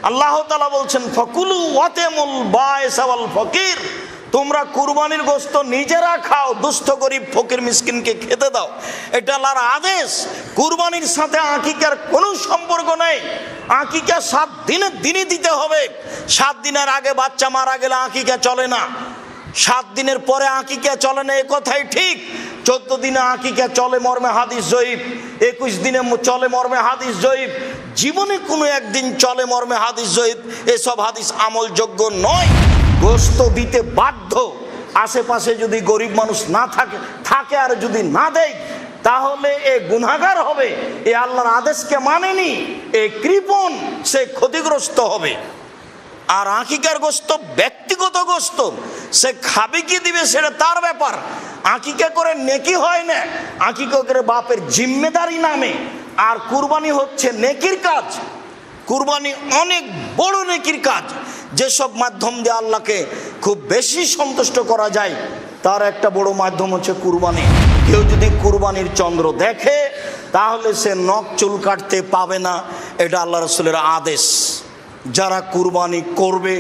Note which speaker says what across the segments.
Speaker 1: আল্লাহ তাআলা বলছেন ফাকুলু ওয়াতামুল বায়স ওয়াল ফকির, তোমরা কুরবানির গোশত নিজেরা খাও, দুস্থ গরিব ফকির মিসকিনকে খেতে দাও। এটা আল্লাহর আদেশ। কুরবানির সাথে আকিকার কোনো সম্পর্ক নেই। আকিকা 7 দিনের দিনই দিতে হবে। 7 দিনের আগে বাচ্চা মারা গেলে আকিকা চলে না, 7 দিনের পরে আকিকা চলে না, এ কথাই ঠিক। 14 দিনে আকিকা চলে মর্মে হাদিস জয়ীফ, 21 দিনে চলে মর্মে হাদিস জয়ীফ, জীবনে কোনো একদিন চলে মর্মে হাদিস জয়ীফ। এসব হাদিস আমলযোগ্য নয়। গোশত দিতে বাধ্য। আশেপাশে যদি গরিব মানুষ না থাকে আর যদি না দেয়, তাহলে এ গুনাহগার হবে, এ আল্লাহর আদেশকে মানেনি, এ কৃপণ, সে ক্ষতিগ্রস্ত হবে। আর আকিকার গোশত ব্যক্তিগত গোশত, সে খাবে কি দিবে সেটা তার ব্যাপার। আকিকা করে নেকি হয় না, আকিকা করে বাপের জিম্মেদারি নামে। আর কুরবানি হচ্ছে নেকির কাজ। কুরবানি অনেক বড় নেকির কাজ। যেসব মাধ্যম দিয়ে আল্লাহকে খুব বেশি সন্তুষ্ট করা যায়, তার একটা বড় মাধ্যম হচ্ছে কুরবানি। কেউ যদি কুরবানির চন্দ্র দেখে, তাহলে সে নখ চুল কাটতে পাবে না, এটা আল্লাহ রাসূলের আদেশ। যারা কুরবানি করবে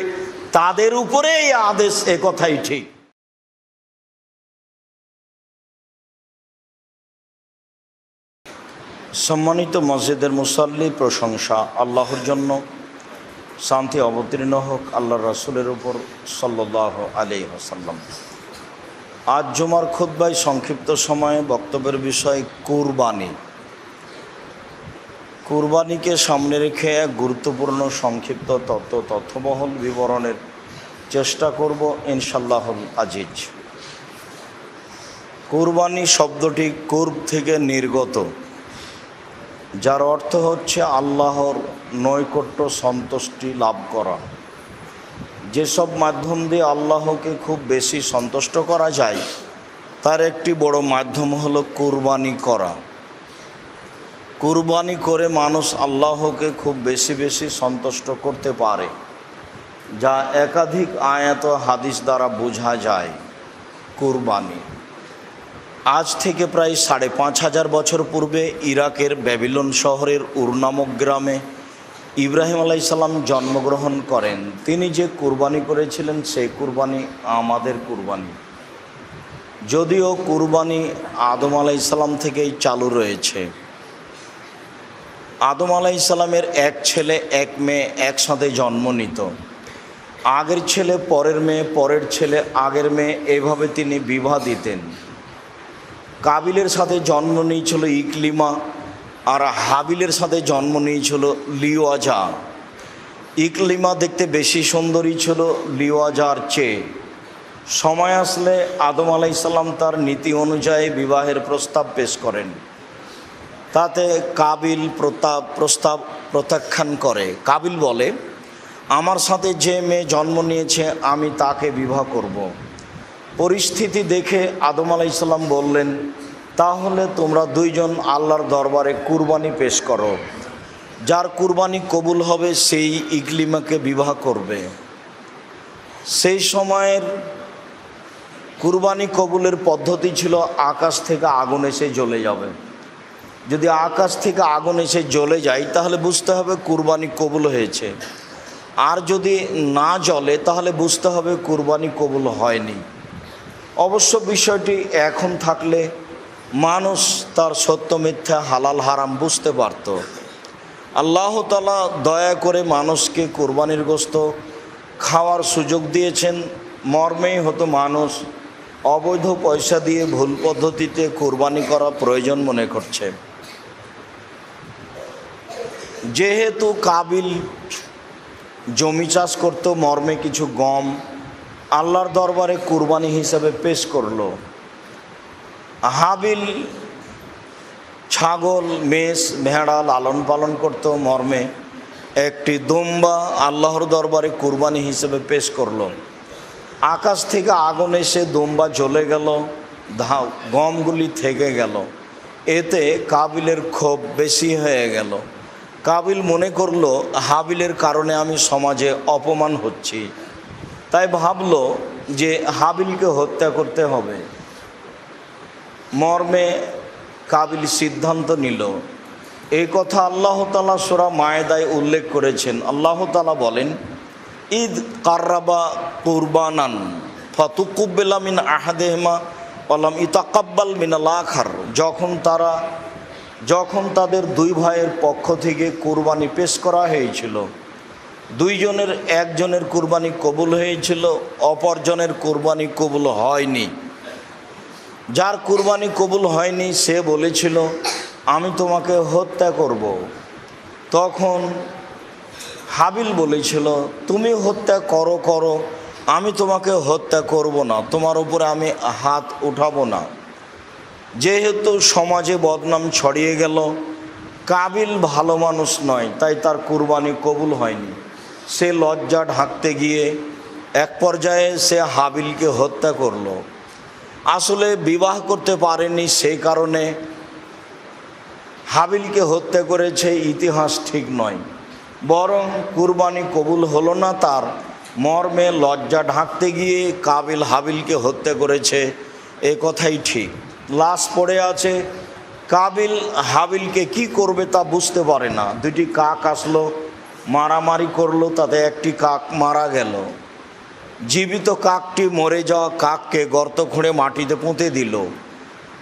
Speaker 1: তাদের উপরে এই আদেশ, এ কথাই ঠিক। সম্মানিত মসজিদের মুসাল্লি, প্রশংসা আল্লাহর জন্য, শান্তি অবতীর্ণ হোক আল্লাহর রাসূলের উপর সাল্লাল্লাহু আলাইহি ওয়াসাল্লাম। আজ জুমার খুতবায় সংক্ষিপ্ত সময়ে বক্তব্যের বিষয় কুরবানি। কুরবানিকে সামনে রেখে এক গুরুত্বপূর্ণ সংক্ষিপ্ত তথ্যবহুল বিবরণের চেষ্টা করব ইনশাআল্লাহুল আজিজ। কুরবানি শব্দটি কুরব থেকে নির্গত, যার অর্থ হচ্ছে আল্লাহর নৈকট্য, সন্তুষ্টি লাভ করা। যেসব মাধ্যম দিয়ে আল্লাহকে খুব বেশি সন্তুষ্ট করা যায়, তার একটি বড় মাধ্যম হলো কুরবানি করা। কুরবানি করে মানুষ আল্লাহকে খুব বেশি সন্তুষ্ট করতে পারে, যা একাধিক আয়াত হাদিস দ্বারা বোঝা যায়। কুরবানি আজ থেকে প্রায় ৫,৫০০ বছর পূর্বে ইরাকের ব্যাবিলন শহরের উর নামক গ্রামে ইব্রাহিম আলাইহিস সালাম জন্মগ্রহণ করেন। তিনি যে কুরবানি করেছিলেন, সেই কুরবানি আমাদের কুরবানি। যদিও কুরবানি আদম আলাইহিস সালাম থেকেই চালু রয়েছে। আদম আলাইহিস সালামের এক ছেলে এক মেয়ে একসাথে জন্ম নিত। আগের ছেলে পরের মেয়ে, পরের ছেলে আগের মেয়ে, এভাবে তিনি বিবাহ দিতেন। কাবিলের সাথে জন্ম নিয়েছিল ইকলিমা, আর হাবিলের সাথে জন্ম নিয়েছিল লিওয়াজা। ইকলিমা দেখতে বেশি সুন্দরী ছিল লিওয়াজার চেয়ে। সময় আসলে আদম আলাইহিস সালাম তার নীতি অনুযায়ী বিবাহের প্রস্তাব পেশ করেন। তাতে কাবিল প্রস্তাব প্রত্যাখ্যান করে। কাবিল বলে, আমার সাথে যে মেয়ে জন্ম নিয়েছে আমি তাকে বিবাহ করব। পরিস্থিতি দেখে আদম আলাইহিস সালাম বললেন, তাহলে তোমরা দুইজন আল্লাহর দরবারে কুরবানি পেশ করো। যার কুরবানি কবুল হবে সেই ইকলিমাকে বিবাহ করবে। সেই সময়ের কুরবানি কবুলের পদ্ধতি ছিল আকাশ থেকে আগুন এসে জ্বলে যাবে। যদি আকাশ থেকে আগুন এসে জ্বলে যায়, তাহলে বুঝতে হবে কুরবানি কবুল হয়েছে। আর যদি না জ্বলে, তাহলে বুঝতে হবে কুরবানি কবুল হয়নি। অবশ্য বিষয়টি এখন থাকলে মানুষ তার সত্য মিথ্যা, হালাল হারাম বুঝতে পারত। আল্লাহ তাআলা দয়া করে মানুষকে কুরবানির গোশত খাওয়ার সুযোগ দিয়েছেন। মর্মেই হতো মানুষ অবৈধ পয়সা দিয়ে ভুল পদ্ধতিতে কুরবানি করা প্রয়োজন মনে করছে। যেহেতু কাবিল জমি চাষ করত, মর্মে কিছু গম আল্লাহর দরবারে কুরবানি হিসাবে পেশ করলো। হাবিল ছাগল, মেষ, ভেড়া লালন পালন করত, মর্মে একটি দুম্বা আল্লাহর দরবারে কুরবানি হিসেবে পেশ করলো। আকাশ থেকে আগুন এসে দুম্বা জ্বলে গেল, গমগুলি থেকে গেল। এতে কাবিলের ক্ষোভ বেশি হয়ে গেল। কাবিল মনে করলো, হাবিলের কারণে আমি সমাজে অপমান হচ্ছি। তাই ভাবলো যে হাবিলকে হত্যা করতে হবে। মর্মে কাবিল সিদ্ধান্ত নিল, এই কথা আল্লাহ তাআলা সূরা মায়েদায় উল্লেখ করেছেন। আল্লাহ তাআলা বলেন, ঈদ কাররাবা কুরবানান ফাতুকুব্বিলা মিন আহাদিহিমা ওয়ালাম ইতাকাব্বাল মিনাল আখার। যখন তাদের দুই ভাইয়ের পক্ষ থেকে কুরবানি পেশ করা হয়েছিল, দুইজনের একজনের কুরবানি কবুল হয়েছিল, অপরজনের কুরবানি কবুল হয়নি। যার কুরবানি কবুল হয়নি সে বলেছিল আমি তোমাকে হত্যা করব। তখন হাবিল বলেছিল তুমি হত্যা করো, আমি তোমাকে হত্যা করব না, তোমার উপরে আমি হাত উঠাবো না। যেহেতু সমাজে বদনাম ছড়িয়ে গেল, কাবিল ভালো মানুষ নয়, তাই তার কুরবানি কবুল হয়নি। সে লজ্জা ঢাকতে গিয়ে এক পর্যায়ে সে হাবিলকে হত্যা করল। আসলে বিবাহ করতে পারেনি, সেই কারণে হাবিলকে হত্যা করেছে, ইতিহাস ঠিক নয়। বরং কুরবানি কবুল হলো না তার, মর্মে লজ্জা ঢাকতে গিয়ে কাবিল হাবিলকে হত্যা করেছে, এ কথাই ঠিক। লাশ পড়ে আছে, কাবিল হাবিলকে কি করবে তা বুঝতে পারে না। দুটি কাক আসলো, মারামারি করলো, তাতে একটি কাক মারা গেল। জীবিত কাকটি মরে যাওয়া কাককে গর্ত খুঁড়ে মাটিতে পুঁতে দিল।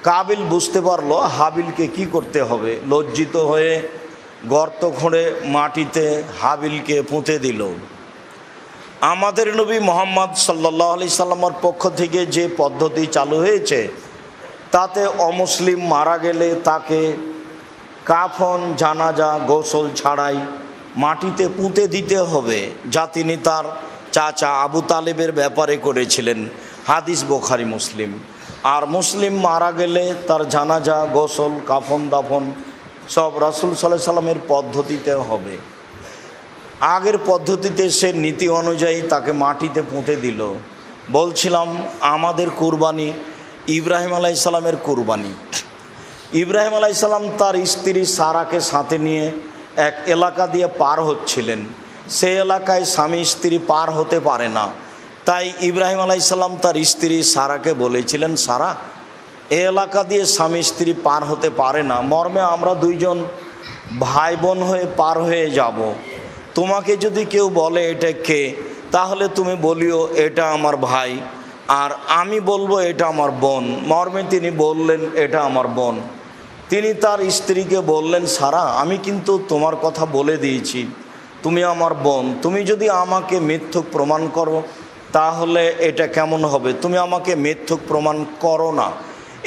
Speaker 1: কাবিল বুঝতে পারলো হাবিলকে কি করতে হবে, লজ্জিত হয়ে গর্ত খুঁড়ে মাটিতে হাবিলকে পুঁতে দিল। আমাদের নবী মুহাম্মদ সাল্লাল্লাহু আলাইহি সাল্লামের পক্ষ থেকে যে পদ্ধতি চালু হয়েছে, তাতে অমুসলিম মারা গেলে তাকে কাফন, জানাজা, গোসল ছাড়াই মাটিতে পুঁতে দিতে হবে, যা তিনি তার চাচা আবু তালেবের ব্যাপারে করেছিলেন। হাদিস বুখারী মুসলিম। আর মুসলিম মারা গেলে তার জানাজা, গোসল, কাফন, দাফন সব রাসূল সাল্লাল্লাহু আলাইহি সাল্লামের পদ্ধতিতে হবে। আগের পদ্ধতিতে সে নীতি অনুযায়ী তাকে মাটিতে পুঁতে দিল। বলছিলাম আমাদের কুরবানি ইব্রাহিম আলাইহিস সালামের কুরবানি। ইব্রাহিম আলাইহিস সালাম তার স্ত্রী সারাকে সাথে নিয়ে এক এলাকা দিয়ে পার হচ্ছিলেন। সেই এলাকায় স্বামী স্ত্রী পার হতে পারে না, তাই ইব্রাহিম আলাইহিস সালাম তার স্ত্রী সারাকে বলেছিলেন, সারা, এই এলাকা দিয়ে স্বামী স্ত্রী পার হতে পারে না, মর্মে আমরা দুইজন ভাই বোন হয়ে পার হয়ে যাব। তোমাকে যদি কেউ বলে এটা কে, তাহলে তুমি বলিও এটা আমার ভাই, আর আমি বলবো এটা আমার বোন। মর্মে তিনি বললেন এটা আমার বোন। তিনি তার স্ত্রীকে বললেন, সারা, আমি কিন্তু তোমার কথা বলে দিয়েছি, তুমি আমার বোন। তুমি যদি আমাকে মিথ্যুক প্রমাণ করো তাহলে এটা কেমন হবে, তুমি আমাকে মিথ্যুক প্রমাণ করো না।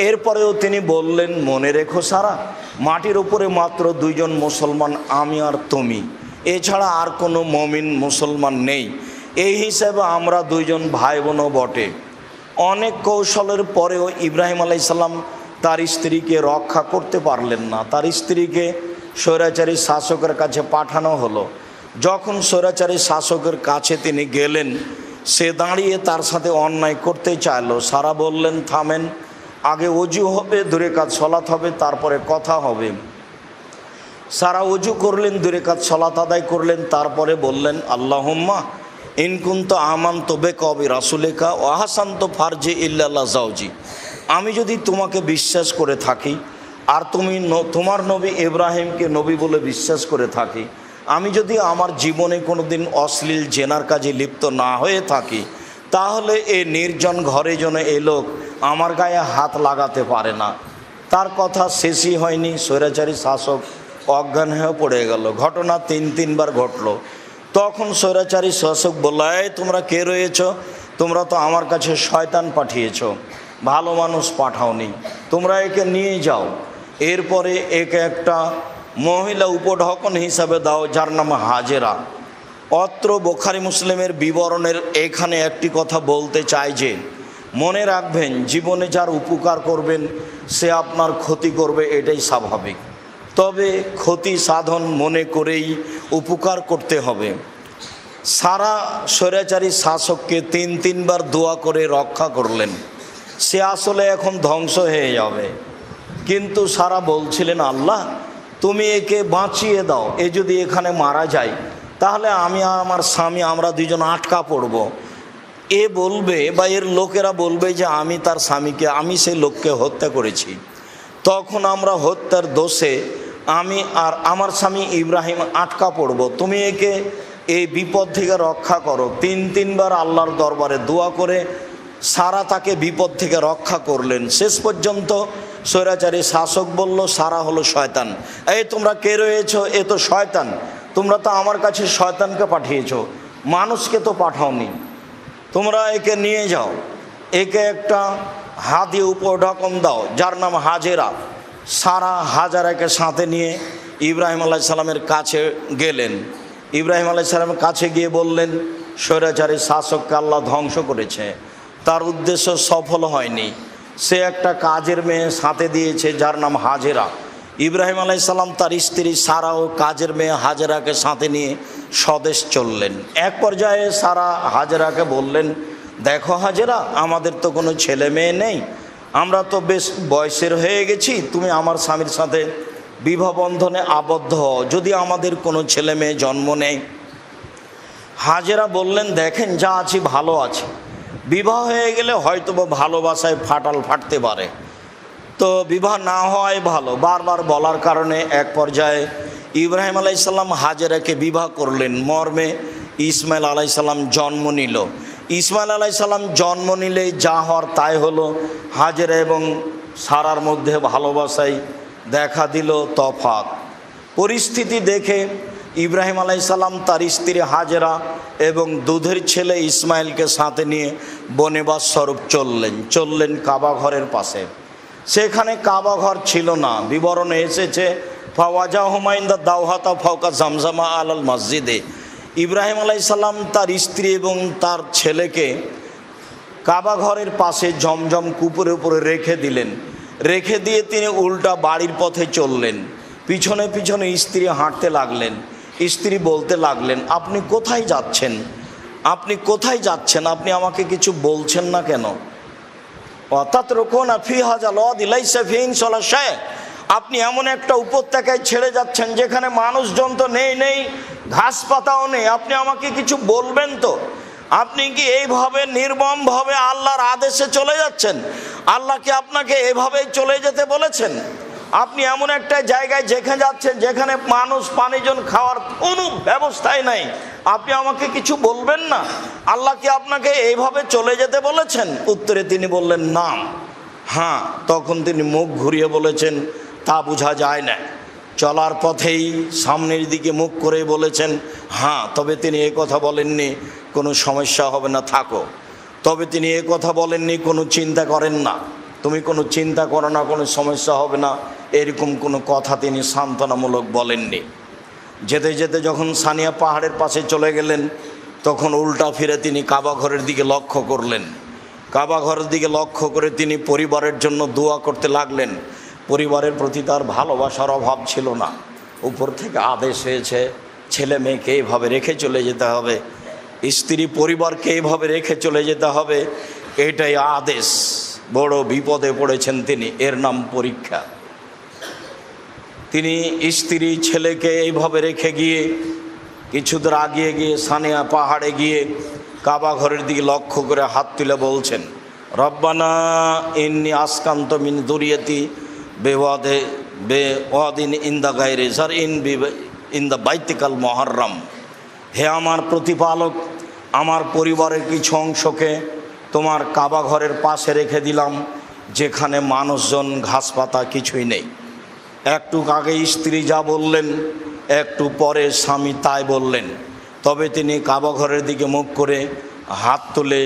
Speaker 1: এরপরেও তিনি বললেন, মনে রেখো সারা, মাটির উপরে মাত্র দুইজন মুসলমান, আমি আর তুমি, এছাড়া আর কোনো মুমিন মুসলমান নেই। এই হিসাবে আমরা দুইজন ভাই বোনও বটে। অনেক কৌশলের পরেও ইব্রাহিম আলাইহিস সালাম তার স্ত্রীকে রক্ষা করতে পারলেন না। তার স্ত্রীকে স্বৈরাচারী শাসকের কাছে পাঠানো হলো। যখন স্বৈরাচারী শাসকের কাছে তিনি গেলেন, সে দাঁড়িয়ে তার সাথে অন্যায় করতে চাইলো। সারা বললেন, থামেন, আগে ওযু হবে, 2 রাকাত সালাত হবে, তারপরে কথা হবে। সারা ওযু করলেন, 2 রাকাত সালাত আদায় করলেন, তারপরে বললেন, আল্লাহুম্মা ইন কুনতা আমানতু বিকা ওয়া বিরাসূলিকা ওয়া আহসানতু ফারজি ইল্লা যাওজি। আমি যদি তোমাকে বিশ্বাস করে থাকি আর তুমি তোমার নবী ইব্রাহিমকে নবী বলে বিশ্বাস করে থাকি, আমি যদি আমার জীবনে কোনো দিন অশ্লীল জেনার কাজে লিপ্ত না হয়ে থাকি, তাহলে এই নির্জন ঘরে যেন এই লোক আমার গায়ে হাত লাগাতে পারে না। তার কথা শেষই হয়নি, স্বৈরাচারী শাসক অজ্ঞান হয়ে পড়ে গেল। ঘটনা 3বার ঘটল। তখন স্বৈরাচারী শাসক বলল, এই তোমরা কে রয়েছ? তোমরা তো আমার কাছে শয়তান পাঠিয়েছ, ভালো মানুষ পাঠাওনি, তোমরা একে নিয়ে যাও। এরপরে একে একটা মহিলা উপঢকন হিসাবে দাও, যার নাম হাজেরা। অত্র বুখারী মুসলিমের বিবরণের এখানে একটি কথা বলতে চাই যে, মনে রাখবেন জীবনে যার উপকার করবেন সে আপনার ক্ষতি করবে, এটাই স্বাভাবিক। তবে ক্ষতি সাধন মনে করেই উপকার করতে হবে। সারা স্বৈরাচারী শাসককে 3বার দোয়া করে রক্ষা করলেন। সে আসলে এখন ধ্বংস হয়ে যাবে, কিন্তু সারা বলছিলেন, আল্লাহ তুমি একে বাঁচিয়ে দাও, এ যদি এখানে মারা যায় তাহলে আমি আর আমার স্বামী আমরা দুজন আটকা পড়ব। এ বলবে বা এর লোকেরা বলবে যে আমি তার স্বামীকে, আমি সেই লোককে হত্যা করেছি। তখন আমরা হত্যার দোষে আমি আর আমার স্বামী ইব্রাহিম আটকা পড়ব, তুমি একে এই বিপদ থেকে রক্ষা করো। তিনবার আল্লাহর দরবারে দোয়া করে সারা তাকে বিপদ থেকে রক্ষা করলেন। শেষ পর্যন্ত স্বৈরাচারী শাসক বলল, সারা হলো শয়তান। এই তোমরা কে রয়েছো? এ তো শয়তান, তোমরা তো আমার কাছে শয়তানকে পাঠিয়েছো, মানুষকে তো পাঠাওনি, তোমরা একে নিয়ে যাও, একে একটা হাতি উপঢকন দাও যার নাম হাজেরা। সারা হাজারাকে সাথে নিয়ে ইব্রাহিম আলাইহিস সালামের কাছে গেলেন। ইব্রাহিম আলাইহিস সালামের কাছে গিয়ে বললেন, স্বৈরাচারী শাসককে আল্লাহ ধ্বংস করেছে, তার উদ্দেশ্য সফল হয়নি, সে একটা কাজের মেয়ে সাথে দিয়েছে যার নাম হাজেরা। ইব্রাহিম আলাইহিস সালাম তার স্ত্রী সারা ও কাজের মেয়ে হাজেরাকে সাথে নিয়ে স্বদেশ চললেন। এক পর্যায়ে সারা হাজেরাকে বললেন, দেখো হাজেরা, আমাদের তো কোনো ছেলে মেয়ে নেই, আমরা তো বেশ বয়সের হয়ে গেছি, তুমি আমার স্বামীর সাথে বিবাহ বন্ধনে আবদ্ধ হও, যদি আমাদের কোনো ছেলে মেয়ে জন্ম নেয়। হাজেরা বললেন, দেখেন যা আছি ভালো আছে, বিবাহ হয়ে গেলে হয়তো ভালোবাসায় ফাটাল ফাটতে পারে, তো বিবাহ না হওয়াই ভালো। বারবার বলার কারণে এক পর্যায়ে ইব্রাহিম আলাইহিস সালাম হাজেরাকে বিবাহ করলেন। মর্মে ইসমাইল আলাইহিস সালাম জন্ম নিল। ইসমাইল আলাইহিস সালাম জন্ম নিলেই যা হওয়ার তাই হলো। হাজেরা এবং সারার মধ্যে ভালোবাসায় দেখা দিল তফাৎ। পরিস্থিতি দেখে ইব্রাহিম আলাইহিস সালাম তার স্ত্রী হাজেরা এবং দুধের ছেলে ইসমাইলকে সাথে নিয়ে বনবাস স্বরূপ চললেন কাবা ঘরের পাশে। সেখানে কাবা ঘর ছিল না, বিবরণে এসেছে ফাওয়াজা হুমাইন্দা দাওহাতা ফাওকা জামজামা আলাল মসজিদে। ইব্রাহিম আলাইহিস সালাম তার স্ত্রী এবং তার ছেলেকে কাবা ঘরের পাশে জমজম কূপের উপরে রেখে দিলেন। রেখে দিয়ে তিনি উল্টা বাড়ির পথে চললেন। পিছনে পিছনে স্ত্রী হাঁটতে লাগলেন। স্ত্রী বলতে লাগলেন, আপনি কোথায় যাচ্ছেন? আপনি কোথায় যাচ্ছেন? আপনি আমাকে কিছু বলছেন না কেন? আপনি এমন একটা উপত্যকায় ছেড়ে যাচ্ছেন যেখানে মানুষজন তো নেই, ঘাস পাতাও নেই, আপনি আমাকে কিছু বলবেন তো? আপনি কি এইভাবে নির্মমভাবে আল্লাহর আদেশে চলে যাচ্ছেন? আল্লাহ কি আপনাকে এভাবেই চলে যেতে বলেছেন? আপনি এমন একটা জায়গায় যেখানে যাচ্ছেন যেখানে মানুষ পানিজন খাওয়ার কোনো ব্যবস্থাই নাই, আপনি আমাকে কিছু বলবেন না? আল্লাহ কি আপনাকে এইভাবে চলে যেতে বলেছেন? উত্তরে তিনি বললেন, না। হ্যাঁ, তখন তিনি মুখ ঘুরিয়ে বলেছেন, তা বোঝা যায় না। চলার পথেই সামনের দিকে মুখ করে বলেছেন, হ্যাঁ। তবে তিনি এ কথা বলেননি কোনো সমস্যা হবে না, থাকো। তবে তিনি এ কথা বলেননি কোনো চিন্তা করেন না, তুমি কোনো চিন্তা করো না, কোনো সমস্যা হবে না, এরকম কোনো কথা তিনি সান্ত্বনামূলক বলেননি। যেতে যেতে যখন সানিয়া পাহাড়ের পাশে চলে গেলেন, তখন উল্টা ফিরে তিনি কাবা ঘরের দিকে লক্ষ্য করলেন। কাবা ঘরের দিকে লক্ষ্য করে তিনি পরিবারের জন্য দোয়া করতে লাগলেন। পরিবারের প্রতি তার ভালোবাসার অভাব ছিল না। উপর থেকে আদেশ হয়েছে ছেলে মেয়েকে এইভাবে রেখে চলে যেতে হবে, স্ত্রী পরিবারকে এইভাবে রেখে চলে যেতে হবে, এটাই আদেশ। বড় বিপদে পড়েছেন তিনি, এর নাম পরীক্ষা। তিনি স্ত্রী ছেলেকে এইভাবে রেখে গিয়ে কিছুদূর আগিয়ে গিয়ে সানিয়া পাহাড়ে গিয়ে কাবা ঘরের দিকে লক্ষ্য করে হাত তুলে বলছেন, রব্বানা ইন্নী আসকান্ত মিন দুরিয়াতি বেওয়াদিন ইন্দা গায়রি জারইন ইন্দা বাইতিকাল মুহাররম। হে আমার প্রতিপালক, আমার পরিবারের কিছু অংশকে তোমার কাবা ঘরের পাশে রেখে দিলাম যেখানে মানুষজন ঘাস পাতা কিছুই নেই। একটু আগে স্ত্রী যা বললেন, একটু পরে স্বামী তাই বললেন। তবে তিনি কাবা ঘরের দিকে মুখ করে হাত তুলে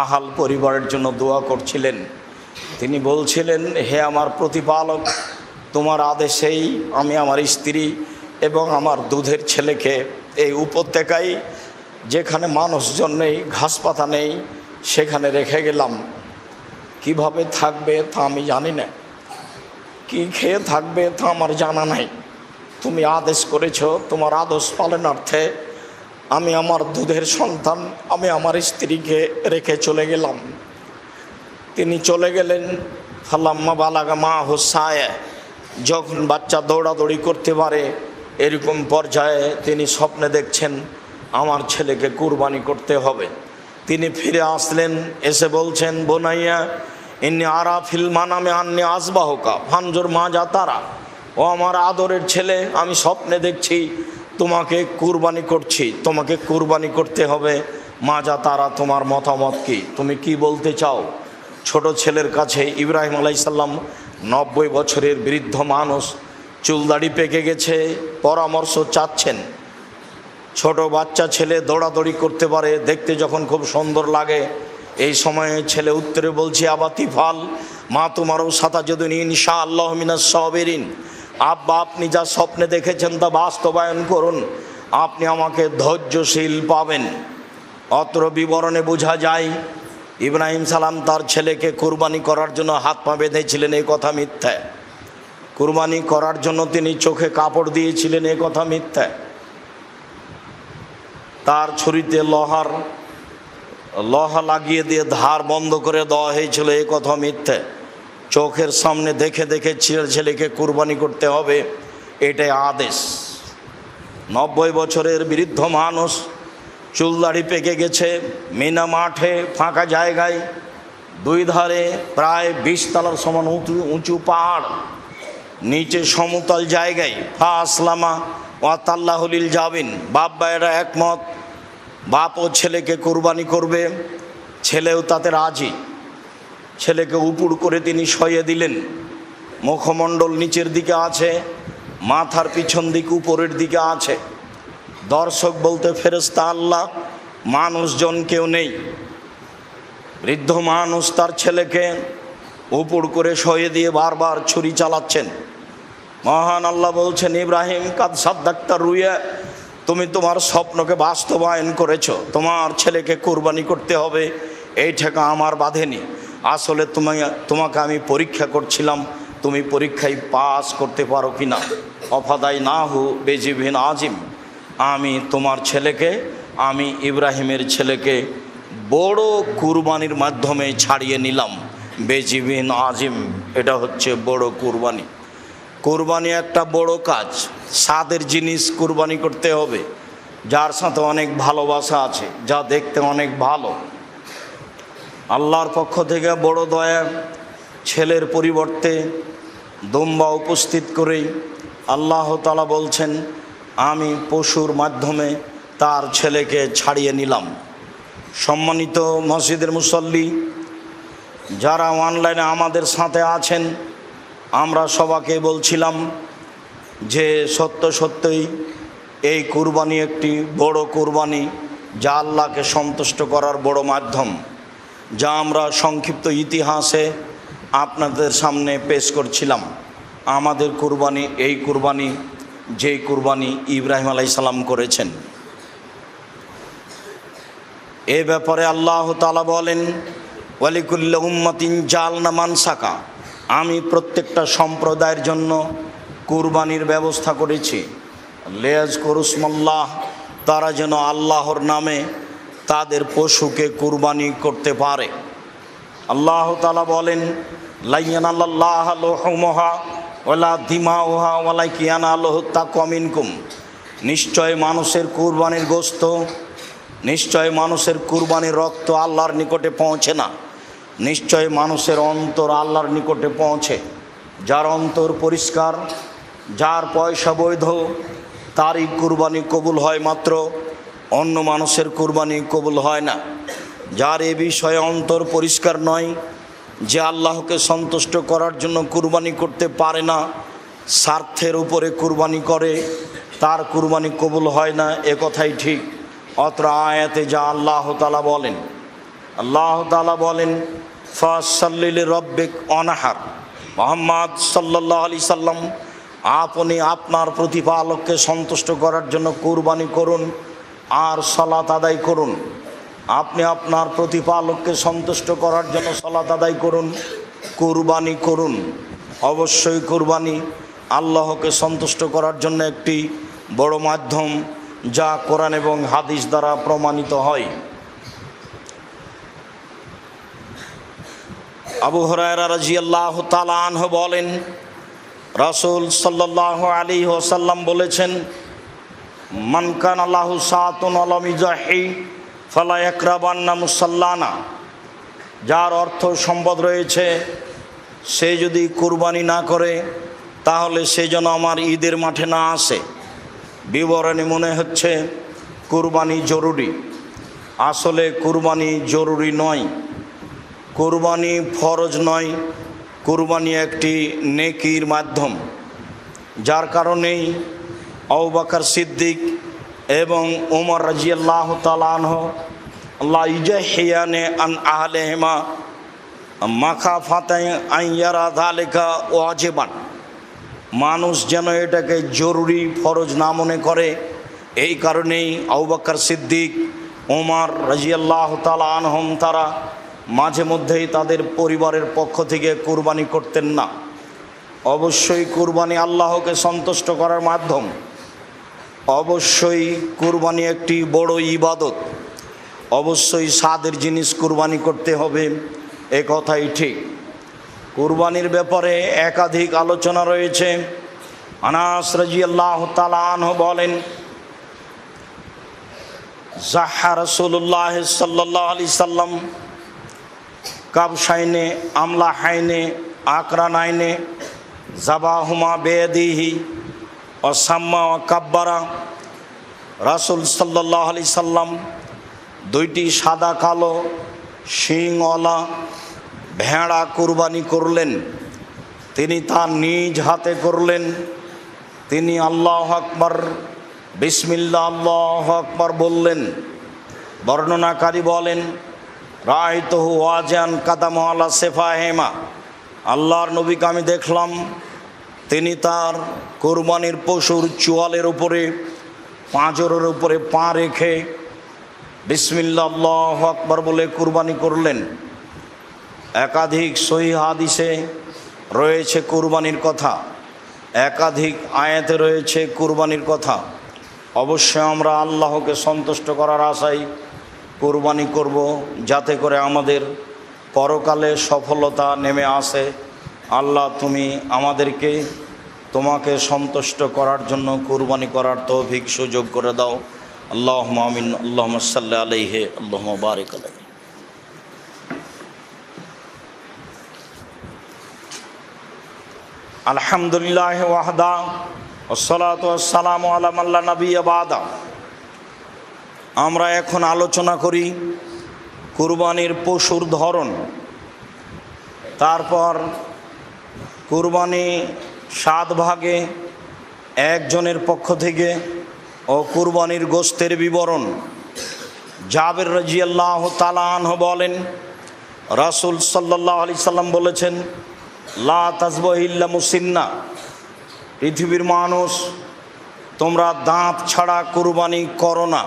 Speaker 1: আহাল পরিবারের জন্য দোয়া করছিলেন। তিনি বলছিলেন, হে আমার প্রতিপালক, তোমার আদেশেই আমি আমার স্ত্রী এবং আমার দুধের ছেলেকে এই উপত্যকায় যেখানে মানুষজন নেই, ঘাস পাতা নেই, সেখানে রেখে গেলাম। কিভাবে থাকবে তা আমি জানি না, কি খেয়ে থাকবে তা আমার জানা নাই। তুমি আদেশ করেছ, তোমার আদেশ পালনার্থে আমি আমার দুধের সন্তান, আমি আমার স্ত্রীকে রেখে চলে গেলাম। তিনি চলে গেলেন। ফালাম্মা বালাগা মা হুসায়, যখন বাচ্চা দৌড়াদৌড়ি করতে পারে এরকম পর্যায়ে তিনি স্বপ্নে দেখছেন আমার ছেলেকে কুরবানি করতে হবে। তিনি ফিরে আসলেন, এসে বলছেন, বোনাইয়া ইন্নি আরা ফিল মানামে আন্নি আসবাহকা ফানজুর মা যা তারা। ও আমার আদরের ছেলে, আমি স্বপ্নে দেখছি তোমাকে কুরবানি করছি, তোমাকে কুরবানি করতে হবে। মাজা তারা, তোমার মতামত কি, তুমি কি বলতে চাও? ছোট ছেলের কাছে ইব্রাহিম আলাইসাল্লাম 90 বছরের বৃদ্ধ মানুষ, চুলদাড়ি পেকে গেছে, পরামর্শ চাচ্ছেন। ছোট বাচ্চা ছেলে দৌড়াদৌড়ি করতে পারে, দেখতে যখন খুব সুন্দর লাগে। এই সময়ে ছেলে উত্তরে বলছে, আবাতি ফাল মা তোমারও সাতা যদিন ইনশা আল্লাহ মিনাস সাবিরিন। আব্বা, আপনি যা স্বপ্নে দেখেছেন তা বাস্তবায়ন করুন, আপনি আমাকে ধৈর্যশীল পাবেন। অত্র বিবরণে বোঝা যায় ইব্রাহিম সালাম তার ছেলেকে কুরবানি করার জন্য হাত পা বেঁধেছিলেন, এ কথা মিথ্যা। কুরবানি করার জন্য তিনি চোখে কাপড় দিয়েছিলেন, এ কথা মিথ্যা। তার ছুরিতে লোহা লাগিয়ে দিয়ে ধার বন্ধ করে দেওয়া হয়েছিল, এ কথা মিথ্যে। চোখের সামনে দেখে দেখে ছেলেকে কুরবানি করতে হবে, এটাই আদেশ। 90 বছরের বৃদ্ধ মানুষ, চুলদাড়ি পেকে গেছে, মিনা মাঠে ফাঁকা জায়গায়, দুই ধারে প্রায় 20 তলার সমান উঁচু পাহাড়, নিচে সমতল জায়গায়। ফা আসলামা ওয়া তাল্লাহুলিল জাবিন, বাপ ভাইয়েরা একমত, বাপও ছেলেকে কুরবানি করবে, ছেলেও তাতে রাজি। ছেলেকে উপুড় করে তিনি শইয়ে দিলেন, মুখমণ্ডল নিচের দিকে আছে, মাথার পিছন দিক উপরের দিকে আছে। দর্শক বলতে ফেরেশতা আল্লাহ, মানুষজন কেউ নেই। বৃদ্ধ মানুষ তার ছেলেকে উপুড় করে শইয়ে দিয়ে বারবার ছুরি চালাচ্ছেন। মহান আল্লাহ বলছেন, ইব্রাহিম কাদ সাদ্দাক্তা রুইয়া, তুমি তোমার স্বপ্নকে বাস্তবায়ন করেছো, তোমার ছেলেকে কুরবানি করতে হবে, এই ঠেকা আমার বাঁধেনি। আসলে তোমাকে আমি পরীক্ষা করছিলাম, তুমি পরীক্ষায় পাস করতে পারো কি না। অফাদাই না হু বেজিবিন আজিম, আমি তোমার ছেলেকে, আমি ইব্রাহিমের ছেলেকে বড় কুরবানির মাধ্যমে ছাড়িয়ে নিলাম। বেজিবিন আজিম, এটা হচ্ছে বড় কুরবানি। কুরবানি একটা বড় কাজ, স্বাদের জিনিস কুরবানি করতে হবে, যার সাথে অনেক ভালোবাসা আছে, যা দেখতে অনেক ভালো। আল্লাহর পক্ষ থেকে বড় দয়া, ছেলের পরিবর্তে দুম্বা উপস্থিত করেই আল্লাহ তাআলা বলছেন, আমি পশুর মাধ্যমে তার ছেলেকে ছাড়িয়ে নিলাম। সম্মানিত মসজিদের মুসল্লি, যারা অনলাইনে আমাদের সাথে আছেন, আমরা সবাইকে বলছিলাম যে সত্যই এই কুরবানি একটি বড় কুরবানি, যা আল্লাহকে সন্তুষ্ট করার বড় মাধ্যম, যা আমরা সংক্ষিপ্ত ইতিহাসে আপনাদের সামনে পেশ করছিলাম। আমাদের কুরবানি এই কুরবানি, যেই কুরবানি ইব্রাহিম আলাইহিস সালাম করেছেন। এ ব্যাপারে আল্লাহ তাআলা বলেন, ওয়ালিকুল্লি উম্মাতিন জাআলনা মানসাকা, আমি প্রত্যেকটা সম্প্রদায়ের জন্য কুরবানির ব্যবস্থা করেছি। লিয়াজকুরুসমাল্লাহ, তারা যেন আল্লাহর নামে তাদের পশুকে কুরবানি করতে পারে। আল্লাহ তাআলা বলেন, লা ইয়ানাল্লাহু লুহুমুহা ওয়ালা দিমাউহা ওয়ালাকিন ইয়ানালুহু তাকওয়া মিনকুম, নিশ্চয় মানুষের কুরবানির গোশত, নিশ্চয় মানুষের কুরবানির রক্ত আল্লাহর নিকটে পৌঁছে না, নিশ্চয় মানুষের অন্তর আল্লাহর নিকটে পৌঁছে। যার অন্তর পরিষ্কার, যার পয়সা বৈধ, তারই কুরবানি কবুল হয় মাত্র, অন্য মানুষের কুরবানি কবুল হয় না। যার এ বিষয়ে অন্তর পরিষ্কার নয়, যে আল্লাহকে সন্তুষ্ট করার জন্য কুরবানি করতে পারে না, স্বার্থের উপরে কুরবানি করে, তার কুরবানি কবুল হয় না, এ কথাই ঠিক। অত্র আয়াতে যা আল্লাহ তাআলা বলেন, আল্লাহ তাআলা বলেন, ফাসাল্লি লিরাব্বিক ওয়ানহার, মুহাম্মদ সাল্লাল্লাহু আলাইহি সাল্লাম, আপনি আপনার প্রতিপালককে সন্তুষ্ট করার জন্য কুরবানি করুন আর সালাত আদায় করুন। আপনি আপনার প্রতিপালককে সন্তুষ্ট করার জন্য সালাত আদায় করুন, কুরবানি করুন। অবশ্যই কুরবানি আল্লাহকে সন্তুষ্ট করার জন্য একটি বড় মাধ্যম, যা কোরআন এবং হাদিস দ্বারা প্রমাণিত হয়। আবু হুরায়রা রাদিয়াল্লাহু তাআলা আনহু বলেন, রাসূল সাল্লাল্লাহু আলাইহি ওয়াসাল্লাম বলেছেন, মান কানা লাহু সাআতুন ওয়া লাম ইজাহি ফালা ইয়াকরাবান্না মুসাল্লানা, যার অর্থ সম্পদ রয়েছে, সে যদি কুরবানি না করে, তাহলে সে যেন আমার ঈদের মাঠে না আসে। বিবরণে মনে হচ্ছে কুরবানি জরুরি। আসলে কুরবানি জরুরি নয়, কুরবানি ফরজ নয়, কুরবানি একটি নেকির মাধ্যম। যার কারণেই আবু বকর সিদ্দিক এবং ওমর রাদিয়াল্লাহু তাআলা আনহু লা ইজাহিয়ানে আন আহলিহিমা মাখাফাতান আন ইয়ারা যালিকা ওয়াজিবান, মানুষ যেন এটাকে জরুরি ফরজ না মনে করে, এই কারণেই আবু বকর সিদ্দিক, ওমর রাদিয়াল্লাহু তাআলা আনহুম তারা মাঝে মধ্যেই তাদের পরিবারের পক্ষ থেকে কুরবানি করতেন না। অবশ্যই কুরবানি আল্লাহকে সন্তুষ্ট করার মাধ্যম, অবশ্যই কুরবানি একটি বড় ইবাদত, অবশ্যই স্বাদের জিনিস কুরবানি করতে হবে, এ কথাই ঠিক। কুরবানির ব্যাপারে একাধিক আলোচনা রয়েছে। আনাস রাদিয়াল্লাহু তাআলা আনহু বলেন, জাহা রাসূলুল্লাহ সাল্লাল্লাহু আলাইহি সাল্লাম কাবশাইনে আমলাহাইনে আকরানাইনে জাবাহুমা বেয়াদিহি ও সাম্মা ও কাব্বারা। রাসূল সাল্লাল্লাহু আলাইহি সাল্লাম দুইটি সাদা কালো শিংওয়ালা ভেড়া কুরবানি করলেন। তিনি তা নিজ হাতে করলেন। তিনি আল্লাহু আকবার, বিসমিল্লাহ আল্লাহু আকবার বললেন। বর্ণনাকারী বলেন, রাআইতুহু ওয়াজিআন কাদামু আলা সিফাহিমা, আল্লাহর নবীকে আমি দেখলাম তিনি তার কুরবানির পশুর চোয়ালের উপরে, পাঁজরের উপরে পা রেখে বিসমিল্লাহ আল্লাহু আকবার বলে কুরবানি করলেন। একাধিক সহিহ হাদিসে রয়েছে কুরবানির কথা, একাধিক আয়াতে রয়েছে কুরবানির কথা। অবশ্যই আমরা আল্লাহকে সন্তুষ্ট করার আশায় কুরবানি করব, যাতে করে আমাদের পরকালে সফলতা নেমে আসে। আল্লাহ তুমি আমাদেরকে তোমাকে সন্তুষ্ট করার জন্য কুরবানি করার তৌফিক সুযোগ করে দাও। আল্লাহুম্মা আমিন। আল্লাহুম্মা সাল্লি আলাইহি, আল্লাহুম্মা বারিক আলাইহি। আলহামদুলিল্লাহ ওয়াহদা ওয়াসসালাতু ওয়াসসালামু আলা মান লা নাবিয়্যা বাদা। আমরা এখন আলোচনা করি কুরবানির পশুর ধরন। তারপর কুরবানি 7 ভাগে একজনের পক্ষ থেকে ও কুরবানির গোশতের বিবরণ। জাবের রাদিয়াল্লাহু তাআলা আনহু বলেন, রাসূল সাল্লাল্লাহু আলাইহি সাল্লাম বলেছেন, লা তাযবাহু ইল্লা মুসিন্না, পৃথিবীর মানুষ তোমরা দাঁত ছাড়া কুরবানি করো না।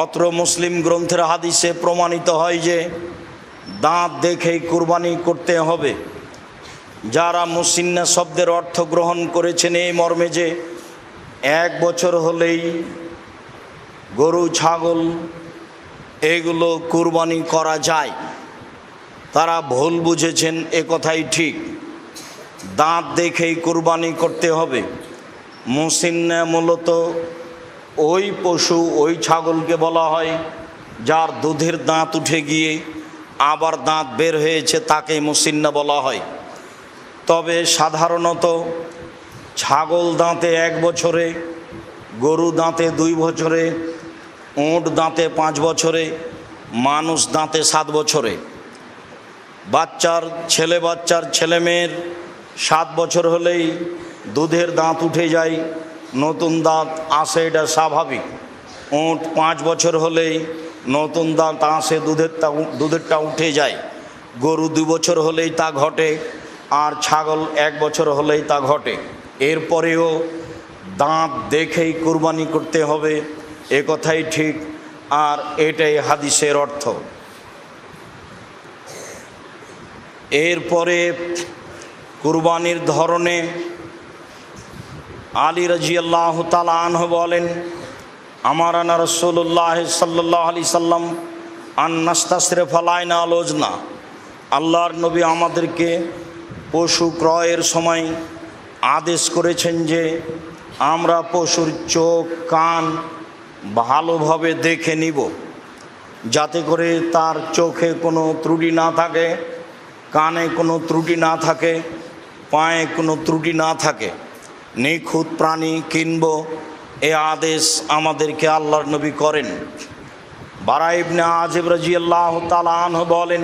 Speaker 1: অত্র মুসলিম গ্রন্থের হাদিসে প্রমাণিত হয় যে দাঁত দেখেই কুরবানি করতে হবে। যারা মুসিন্না শব্দের অর্থ গ্রহণ করেছেন এই মর্মে যে 1 বছর হলেই গরু ছাগল এগুলো কুরবানি করা যায়, তারা ভুল বুঝেছেন। এ কথাই ঠিক, দাঁত দেখেই কুরবানি করতে হবে। মুসিন্না মূলত ওই পশু, ওই ছাগলকে বলা হয় যার দুধের দাঁত উঠে গিয়ে আবার দাঁত বের হয়েছে, তাকেই মুসিন্না বলা হয়। তবে সাধারণত ছাগল দাঁতে 1 বছরে, গরু দাঁতে 2 বছরে, উট দাঁতে 5 বছরে, মানুষ দাঁতে 7 বছরে। বাচ্চার ছেলে মেয়ের 7 বছর হলেই দুধের দাঁত উঠে যায়, নতুন দাঁত আসে, এটা স্বাভাবিক। উট 5 বছর হলেই নতুন দাঁত আসে, দুধেরটা উঠে যায়। গরু 2 বছর হলেই তা ঘটে, আর ছাগল 1 বছর হলেই তা ঘটে। এরপরেও দাঁত দেখেই কুরবানি করতে হবে, এ কথাই ঠিক, আর এটাই হাদিসের অর্থ। এরপরে কুরবানির ধরনে আলী রাদিয়াল্লাহু তাআলা আনহু বলেন, আমারানা রাসূলুল্লাহ সাল্লাল্লাহু আলাইহি সাল্লাম আন নাস্তাসরিফা লানা আল-উজনা, আল্লাহর নবী আমাদেরকে পশু ক্রয়ের সময় আদেশ করেছেন যে আমরা পশুর চোখ কান ভালোভাবে দেখে নিব, যাতে করে তার চোখে কোনো ত্রুটি না থাকে, কানে কোনো ত্রুটি না থাকে, পায়ে কোনো ত্রুটি না থাকে, নিখুঁত প্রাণী কিনব, এ আদেশ আমাদেরকে আল্লাহর নবী করেন। বারা ইবনে আজিব রাদিয়াল্লাহু তাআলা আনহু বলেন,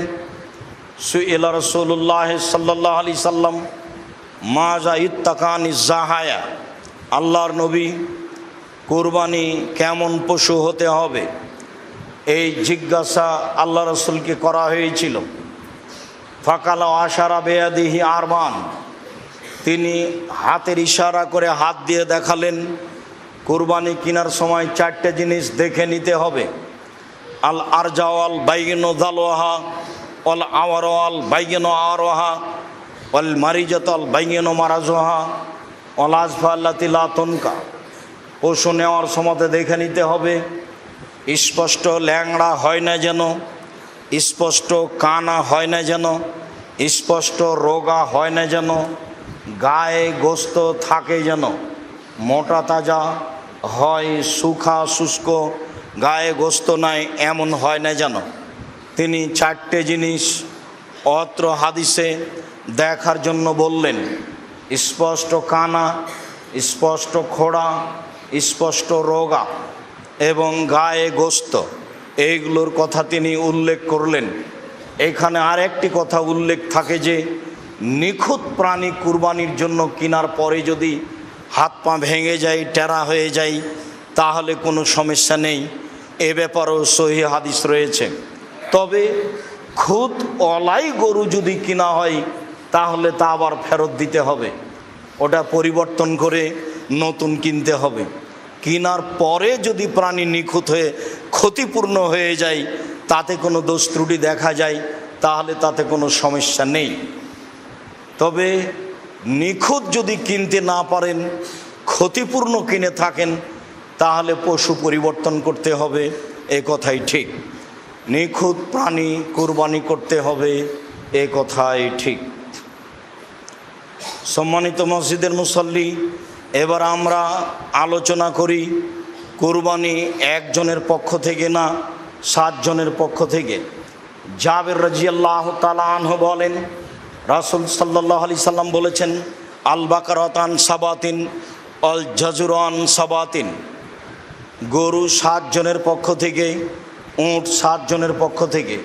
Speaker 1: সুইলা রাসূলুল্লাহ সাল্লাল্লাহু আলাইহি সাল্লাম মাজা ইত্তাকানি জাহায়া, আল্লাহর নবী কুরবানি কেমন পশু হতে হবে এই জিজ্ঞাসা আল্লাহ রসুলকে করা হয়েছিল। ফাকালা আশারা বেয়াদিহি আরবান, তিনি হাতের ইশারা করে হাত দিয়ে দেখালেন কুরবানি কেনার সময় 4টে জিনিস দেখে নিতে হবে। আল আরজাওয়াল বাইগিনো দালওয়াহা, অল আওয়ারওয়াল বাইগিনো আরওয়াহা, অল মারিজাতাল বাইগিনো মারাজোহা, অল আজফাল্লাতি লা তুনকা। পশু নেওয়ার সময় দেখে নিতে হবে স্পষ্ট ল্যাংড়া হয় না যেন, স্পষ্ট কানা হয় না যেন, স্পষ্ট রোগা হয় না যেন, গায়ে গোস্ত থাকে যেন, মোটা তাজা হয়, শুখা শুষ্ক গায়ে গোস্ত নাই এমন হয় না যেন। তিনি 4টে জিনিস অত্র হাদিসে দেখার জন্য বললেন। স্পষ্ট কানা, স্পষ্ট খোড়া, স্পষ্ট রোগা এবং গায়ে গোস্ত, এইগুলোর কথা তিনি উল্লেখ করলেন। এখানে আর একটি কথা উল্লেখ থাকে যে নিখুঁত প্রাণী কুরবানির জন্য কেনার পরে যদি হাত পা ভেঙে যায়, টেরা হয়ে যায়, তাহলে কোনো সমস্যা নেই, এ ব্যাপারেও সহিহ হাদিস রয়েছে। তবে খুদ অলাই গরু যদি কিনা হয় তাহলে তা আবার ফেরত দিতে হবে, ওটা পরিবর্তন করে নতুন কিনতে হবে। কেনার পরে যদি প্রাণী নিখুঁত হয়ে ক্ষতিপূর্ণ হয়ে যায়, তাতে কোনো দোষ ত্রুটি দেখা যায়, তাহলে তাতে কোনো সমস্যা নেই। তবে নিখুঁত যদি কিনতে না পারেন, ক্ষতিপূর্ণ কিনে থাকেন, তাহলে পশু পরিবর্তন করতে হবে, এ কথাই ঠিক। নিখুঁত প্রাণী কুরবানি করতে হবে, এ কথাই ঠিক। সম্মানিত মসজিদের মুসল্লি, এবার আমরা আলোচনা করি কুরবানি একজনের পক্ষ থেকে না, 7 জনের পক্ষ থেকে। জাবের রাদিয়াল্লাহু তাআলা আনহু বলেন, রাসূল সাল্লাল্লাহু আলাইহি সাল্লাম বলেছেন, আল বাকারাতান সাবাতিন অল জাজুরান সাবাতিন, গরু 7 জনের পক্ষ থেকে, উট 7 জনের পক্ষ থেকে।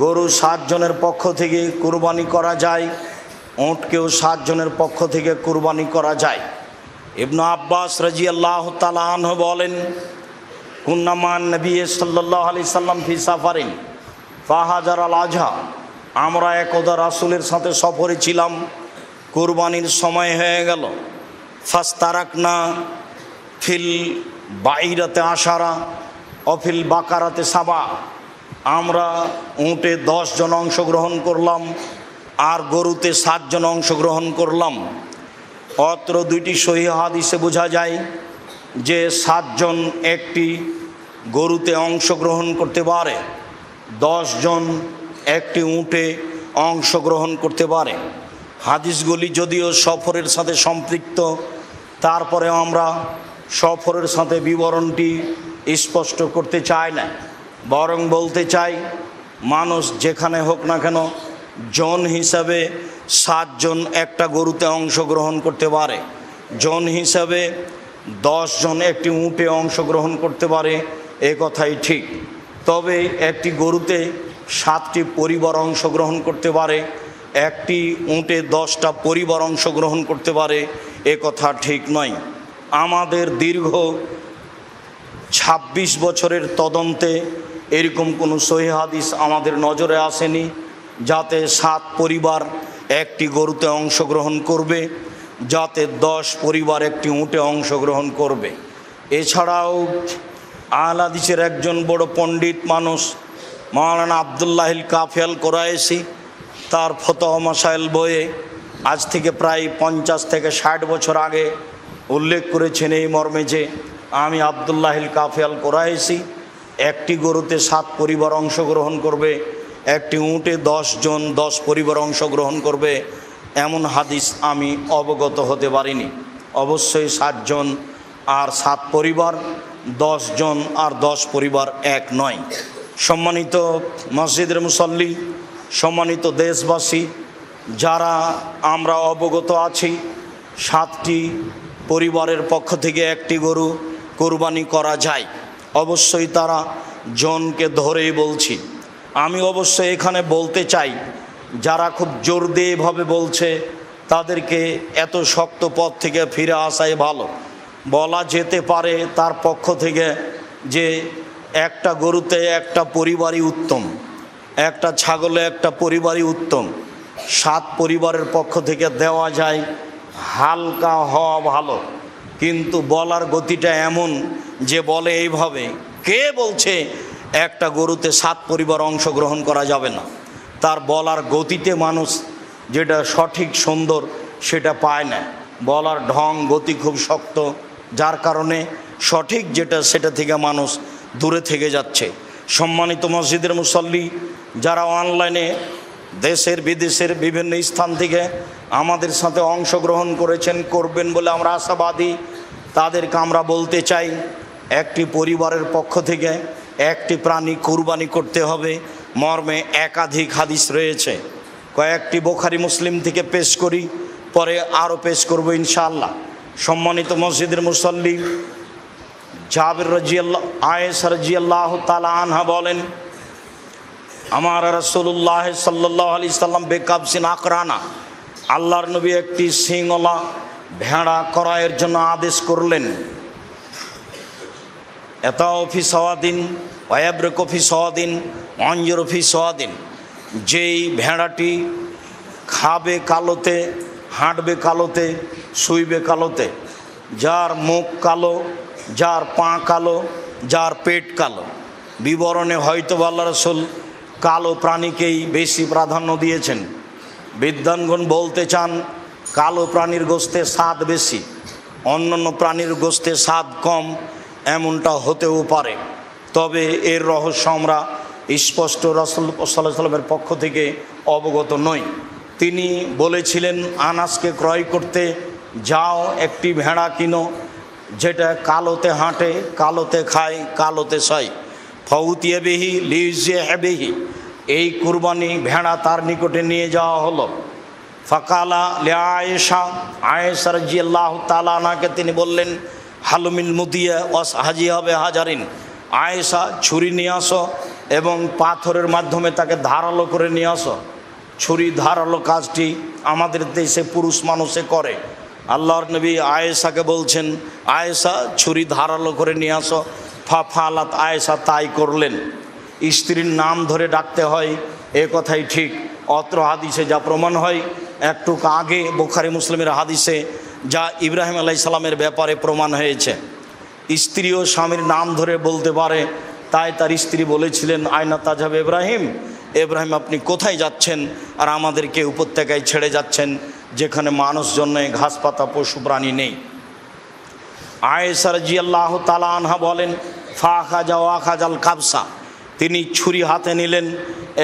Speaker 1: গরু 7 জনের পক্ষ থেকে কুরবানি করা যায়, উটকেও 7 জনের পক্ষ থেকে কুরবানি করা যায়। ইবনে আব্বাস রাদিয়াল্লাহু তাআলা আনহু বলেন, কুন্না মান নবী সাল্লাল্লাহু আলাইহি সাল্লাম ফি সাফারিন ফাহাজার আল আজহা, আমরা একদা রাসূলের সাথে সফরে ছিলাম, কুরবানির সময় হয়ে গেল। ফাস্তারাকনা ফিল বাইরাতে আশারা অফিল বাকারাতে সাবা, আমরা উটে 10 জন অংশগ্রহণ করলাম আর গরুতে 7 জন অংশগ্রহণ করলাম। অত্র 2টি সহিহ হাদিসে বোঝা যায় যে 7 জন একটি গরুতে অংশগ্রহণ করতে পারে, 10 জন একটি উটে অংশগ্রহণ করতে পারে। হাদিসগুলি যদিও সফরের সাথে সম্পৃক্ত, তারপরে আমরা সফরের সাথে বিবরণটি স্পষ্ট করতে চাই না, বরং বলতে চাই মানুষ যেখানে হোক না কেন জন হিসাবে 7 জন একটা গরুতে অংশগ্রহণ করতে পারে, জন হিসাবে 10 জন একটি উটে অংশগ্রহণ করতে পারে, এ কথাই ঠিক। তবে একটি গরুতে 7টি পরিবার অংশগ্রহণ করতে পারে, একটি উটে 10টা পরিবার অংশগ্রহণ করতে পারে, এ কথা ঠিক নয়। আমাদের দীর্ঘ 26 বছরের তদন্তে এরকম কোনো সহিহ হাদিস আমাদের নজরে আসেনি যাতে 7 পরিবার একটি গরুতে অংশগ্রহণ করবে, যাতে 10 পরিবার একটি উটে অংশগ্রহণ করবে। এছাড়াও আহলে হাদিসের একজন বড় পণ্ডিত মানুষ মাওলানা আব্দুল্লাহিল কাফি আল কুরাইশি তার ফতোয়া মাসাইল বইয়ে আজ থেকে প্রায় 50 থেকে 60 বছর আগে উল্লেখ করেছেন এই মর্মে যে আমি আব্দুল্লাহিল কাফি আল কুরাইশি, একটি গরুতে 7 পরিবার অংশগ্রহণ করবে, একটি উটে 10 জন 10 পরিবার অংশগ্রহণ করবে, এমন হাদিস আমি অবগত হতে পারিনি। অবশ্যই 7 জন আর 7 পরিবার, 10 জন আর 10 পরিবার এক নয়। সম্মানিত মসজিদের মুসল্লি, সম্মানিত দেশবাসী, যারা আমরা অবগত আছি 7টি পরিবারের পক্ষ থেকে একটি গরু কোরবানি করা যায়। অবশ্যই তারা জনকে ধরেই বলছি। আমি অবশ্যই এখানে বলতে চাই, যারা খুব জোর দিয়ে এভাবে বলছে তাদেরকে এত শক্ত পথ থেকে ফিরে আসাই ভালো। বলা যেতে পারে তার পক্ষ থেকে যে একটা গরুতে একটা পরিবারই উত্তম, একটা ছাগলে একটা পরিবারই উত্তম। 7 পরিবারের পক্ষ থেকে দেওয়া যায়, হালকা হওয়া ভালো। কিন্তু বলার গতিটা এমন যে বলে এইভাবে, কে বলছে একটা গরুতে 7 পরিবার অংশগ্রহণ করা যাবে না? তার বলার গতিতে মানুষ যেটা সঠিক সুন্দর সেটা পায় না। বলার ঢং গতি খুব শক্ত, যার কারণে সঠিক যেটা সেটা থেকে মানুষ দূরে থেকে যাচ্ছে। সম্মানিত মসজিদের মুসল্লি, যারা অনলাইনে দেশের বিদেশের বিভিন্ন স্থান থেকে আমাদের সাথে অংশগ্রহণ করেছেন, করবেন বলে আমরা আশাবাদী, তাদেরকে আমরা বলতে চাই, একটি পরিবারের পক্ষ থেকে একটি প্রাণী কুরবানি করতে হবে মর্মে একাধিক হাদিস রয়েছে। কয়েকটি বুখারী মুসলিম থেকে পেশ করি, পরে আরও পেশ করব ইনশাআল্লাহ। সম্মানিত মসজিদের মুসল্লি, জাবির রাদিয়াল্লাহু আয়েশা রাদিয়াল্লাহু তাআলা আনহা বলেন, আমার রাসূলুল্লাহ সাল্লাল্লাহু আলাইহি সাল্লাম বেকাবসিন আকরানা, আল্লাহর নবী একটি সিংওয়ালা ভেড়া ক্রয়ের জন্য আদেশ করলেন। এতাও ফি সওয়াদিন ওয়াবরকু ফি সওয়াদিন ওয়ানজুরু ফি সওয়াদিন, যেই ভেড়াটি খাবে কালোতে, হাঁটবে কালোতে, শুইবে কালোতে, যার মুখ কালো, যার পা কালো, যার পেট কালো। বিবরণে হয়তো আল্লাহ রাসূল কালো প্রাণীকেই বেশি প্রাধান্য দিয়েছেন। বিদ্বানগণ বলতে চান কালো প্রাণীর গোশতে স্বাদ বেশি, অন্যান্য প্রাণীর গোশতে স্বাদ কম, এমনটা হতেও পারে। তবে এর রহস্য আমরা স্পষ্ট রাসূল সাল্লাল্লাহু আলাইহি ওয়াসাল্লামের পক্ষ থেকে অবগত নই। তিনি বলেছিলেন আনাসকে ক্রয় করতে, যাও একটি ভেড়া কিনো যেটা কালোতে হাঁটে, কালোতে খায়, কালোতে শয়। ফাউতিয়া বিহি লিউজিয়া বিহি, এই কুরবানি ভেড়া তার নিকটে নিয়ে যাওয়া হলো। ফাকালা লিআয়েশা, আয়েশা রাদিয়াল্লাহু তাআলা আনহাকে তিনি বললেন, হালুমিন মুদিয়া ওয়াস হাজি হবে হাজারিন, আয়েশা ছুরি নিয়ে আসো এবং পাথরের মাধ্যমে তাকে ধারালো করে নিয়ে আসো। ছুরি ধারালো কাজটি আমাদের দেশে পুরুষ মানুষে করে। আল্লাহর নবী আয়েশাকে বলছেন, আয়েশা ছুরি ধারালো করে নিয়ে আসো। ফালাত, আয়েশা তাই করলেন। স্ত্রীর নাম ধরে ডাকতে হয় এ কথাই ঠিক। অত্র হাদিসে যা প্রমাণ হয়, একটু আগে বুখারী মুসলিমের হাদিসে যা ইব্রাহিম আলাইহিস সালামের ব্যাপারে প্রমাণ হয়েছে, স্ত্রীও স্বামীর নাম ধরে বলতে পারে। তাই তার স্ত্রী বলেছিলেন, আয়না তাজাব ইব্রাহিম, ইব্রাহিম আপনি কোথায় যাচ্ছেন আর আমাদেরকে উপত্যকায় ছেড়ে যাচ্ছেন যেখানে মানুষজন নেই, ঘাস পাতা পশু প্রাণী নেই। আয়েশা রাদিয়াল্লাহু তাআলা আনহা বলেন, ফাখাজা ওয়াখাজাল কাবসা, তিনি ছুরি হাতে নিলেন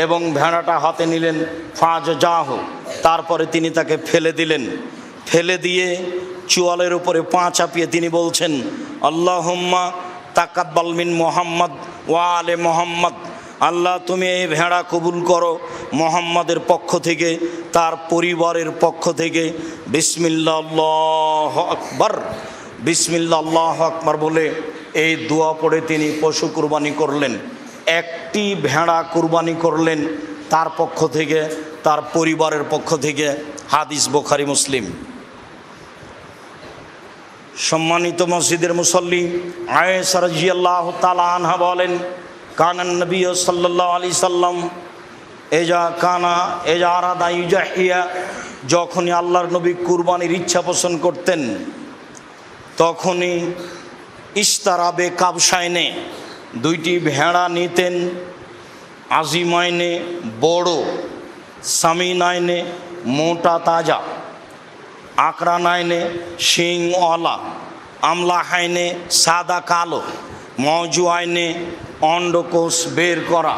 Speaker 1: এবং ভেড়াটা হাতে নিলেন। ফাজাহু, তারপরে তিনি তাকে ফেলে দিলেন। ফেলে দিয়ে চোয়ালের উপরে পা চাপিয়ে তিনি বলছেন, আল্লাহুম্মা তাকাব্বাল মিন মুহাম্মদ ওয়া আলে মুহাম্মদ, আল্লাহ তুমি এই ভেড়া কবুল করো মুহাম্মাদের পক্ষ থেকে, তার পরিবারের পক্ষ থেকে। বিসমিল্লাহ আল্লাহু আকবার, বিসমিল্লাহ আল্লাহু আকবার বলে এই দোয়া পড়ে তিনি পশু কুরবানি করলেন। একটি ভেড়া কুরবানি করলেন তার পক্ষ থেকে, তার পরিবারের পক্ষ থেকে। হাদিস বুখারী মুসলিম। সম্মানিত মসজিদের মুসল্লি, আয়েশা রাদিয়াল্লাহু তাআলা আনহা বলেন, কানান নবী সাল্লাল্লাহু আলাইহি সাল্লাম এজা আরাদা ইউজাহিয়া, যখনই আল্লাহর নবী কুরবানির ইচ্ছা পোষণ করতেন তখনই ইস্তারাবে কাবসাইনে, দুইটি ভেড়া নিতেন। আজিমাইনে বড়, সামিনাইনে মোটা তাজা, আকরানাইনে শিংওয়ালা, আমলাহাইনে সাদা কালো, মজুয়াইনে অন্ডকোষ বের করা।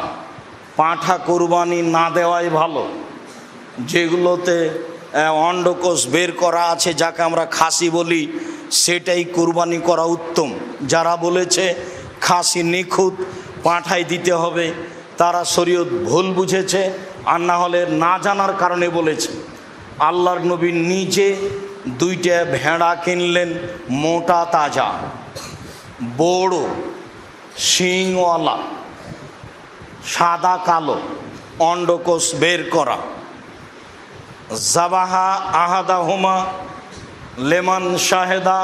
Speaker 1: পাঁঠা কুরবানি না দেওয়াই ভালো। যেগুলোতে অন্ডকোষ বের করা আছে, যাকে আমরা খাসি বলি, সেটাই কুরবানি করা উত্তম। যারা বলেছে খাসি নিখুঁত পাঁঠাই দিতে হবে, তারা শরীয়ত ভুল বুঝেছে, আর না হলে না জানার কারণে বলেছে। আল্লাহর নবী নিজে 2টা ভেড়া কিনলেন, মোটা তাজা, বড় শিংওয়ালা, সাদা কালো, অন্ডকোষ বের করা। জাবাহা আহাদাহুমা লেমান শাহেদা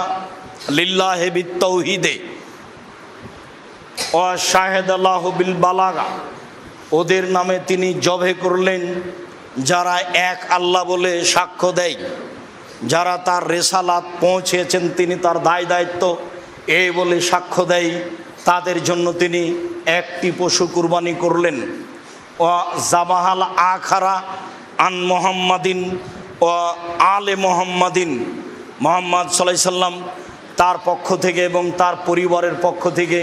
Speaker 1: লিল্লাহি বিত্তাউহিদে ও শাহেদাল্লাহু বিল বালাগা, ওদের নামে তিনি জবে করলেন যারা এক আল্লাহ বলে সাক্ষ্য দেয়, যারা তার রেসালাত পৌঁছেছেন তিনি তার দায় দায়িত্ব এই বলে সাক্ষ্য দেয়, তাদের জন্য তিনি একটি পশু কুরবানি করলেন। ও জাবাহাল আখারা আন মোহাম্মদিন ও আলে মোহাম্মদিন, মোহাম্মদ সাল্লাল্লাহু আলাইহি সাল্লাম তার পক্ষ থেকে এবং তার পরিবারের পক্ষ থেকে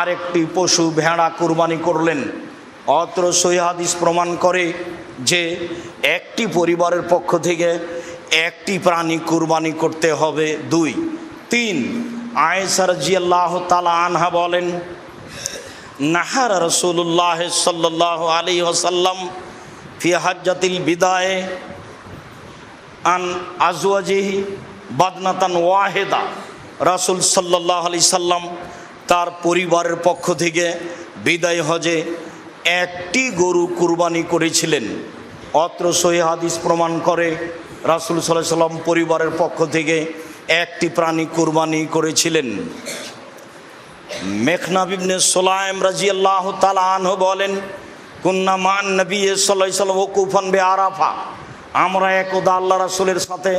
Speaker 1: আরেকটি পশু ভেড়া কুরবানি করলেন। অত্র সহিহ হাদিস প্রমাণ করে যে একটি পরিবারের পক্ষ থেকে একটি প্রাণী কুরবানি করতে হবে। 2, 3 আয়েশা রাদিয়াল্লাহু তাআলা আনহা বলেন, নাহার রাসূলুল্লাহ সাল্লাল্লাহু আলাইহি ওয়াসাল্লাম ফি হাজ্জাতিল বিদায়ে আন আজওয়াজিহি বাদনাতান ওয়াহিদা, রাসূল সাল্লাল্লাহু আলাইহি সাল্লাম তার পরিবারের পক্ষ থেকে বিদায় হজে একটি গরু কুরবানি করেছিলেন। অত্র সহিহ হাদিস প্রমাণ করে রাসূল সাল্লাল্লাহু আলাইহি সাল্লাম পরিবারের পক্ষ থেকে একটি প্রাণী কুরবানি করেছিলেন। মেখনাব ইবনে সুলাইম রাদিয়াল্লাহু তাআলা আনহু বলেন, কুন্না মান নবী সাল্লাল্লাহু আলাইহি সাল্লাম ওয়াকুফান বিআরাফা, আমরা একদা আল্লাহ রাসূলের সাথে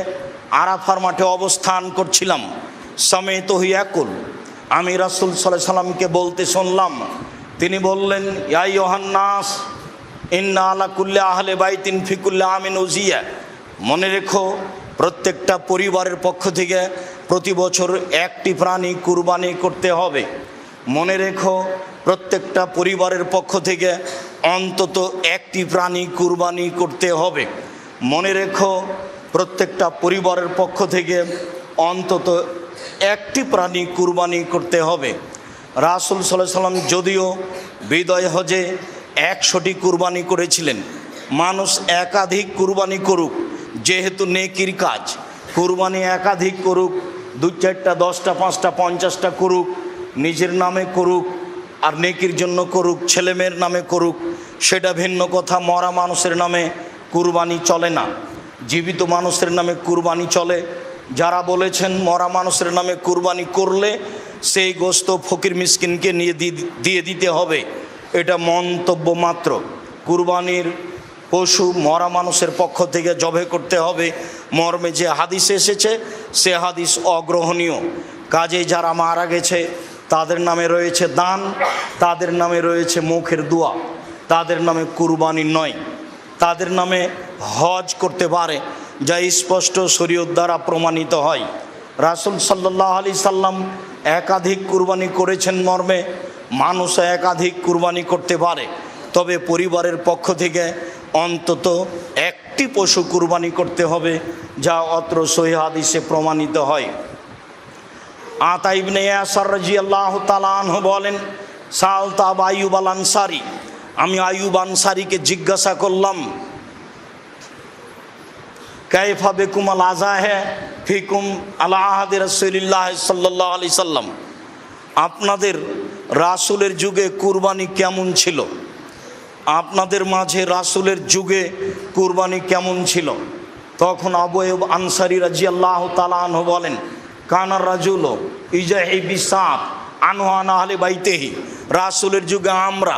Speaker 1: আরাফার মাঠে অবস্থান করছিলাম। সামিতুহু ইয়াকুল, আমি রাসূল সাল্লাল্লাহু আলাইহি সাল্লামকে বলতে শুনলাম, তিনি বললেন, ইয়া আইয়ুহান নাস ইন্না আলা কুল্লি আহলি বাইতিন ফি কুল্লি আমিন উজিয়া, মনে রেখো প্রত্যেকটা পরিবারের পক্ষ থেকে প্রতি বছর একটি প্রাণী কুরবানি করতে হবে। মনে রেখো প্রত্যেকটা পরিবারের পক্ষ থেকে অন্তত একটি প্রাণী কুরবানি করতে হবে। মনে রেখো প্রত্যেকটা পরিবারের পক্ষ থেকে অন্তত একটি প্রাণী কুরবানি করতে হবে। রাসূল সাল্লাল্লাহু আলাইহি সাল্লাম যদিও বিদায় হজে 100টি কুরবানি করেছিলেন, মানুষ একাধিক কুরবানি করুক, যেহেতু নেকির কাজ, কুরবানি একাধিক করুক, 2, 4টা 10টা 5টা 50টা করুক, নিজের নামে করুক আর নেকির জন্য করুক, ছেলেমেয়ের নামে করুক, সেটা ভিন্ন কথা। মরা মানুষের নামে কুরবানি চলে না, জীবিত মানুষের নামে কুরবানি চলে। যারা বলেছেন মরা মানুষের নামে কুরবানি করলে সেই গোশত ফকির মিসকিনকে নিয়ে দিয়ে দিতে হবে, এটা মন্তব্য মাত্র। কুরবানির পশু মরা মানুষের পক্ষ থেকে জবে করতে হবে মর্মে যে হাদিস এসেছে সে হাদিস অগ্রহণীয়। কাজে যারা মারা গেছে তাদের নামে রয়েছে দান, তাদের নামে রয়েছে মুখের দোয়া, তাদের নামে কুরবানি নয়। তাদের নামে হজ করতে পারে, যা স্পষ্ট শরীয়ত দ্বারা প্রমাণিত হয়। রাসূল সাল্লাল্লাহু আলাইহি সাল্লাম একাধিক কুরবানি করেছেন মর্মে মানুষ একাধিক কুরবানি করতে পারে, তবে পরিবারের পক্ষ থেকে অন্তত একটি পশু কুরবানি করতে হবে, যা অত্র সহিহ হাদিসে প্রমাণিত হয়। আতা ইবনে ইয়াসার রাদিয়াল্লাহু তাআলা আনহু বলেন, সালতু আবু আইয়ুব আল আনসারী, আমি আইয়ুব আনসারীকে জিজ্ঞাসা করলাম, কাইফা বিকুম আল আযাহে ফিকুম আলা আহাদি রাসূলিল্লাহ সাল্লাল্লাহু আলাইহি সাল্লাম, আপনাদের রাসূলের যুগে কুরবানি কেমন ছিল? আপনাদের মাঝে রাসূলের যুগে কুরবানি কেমন ছিল? তখন আবু আইয়ুব আনসারী রাদিয়াল্লাহু তাআলা আনহু বলেন, কানার রাজুল ইজাহি বিসাত আনওয়ান আহলে বাইতেহি, রাসূলের যুগে আমরা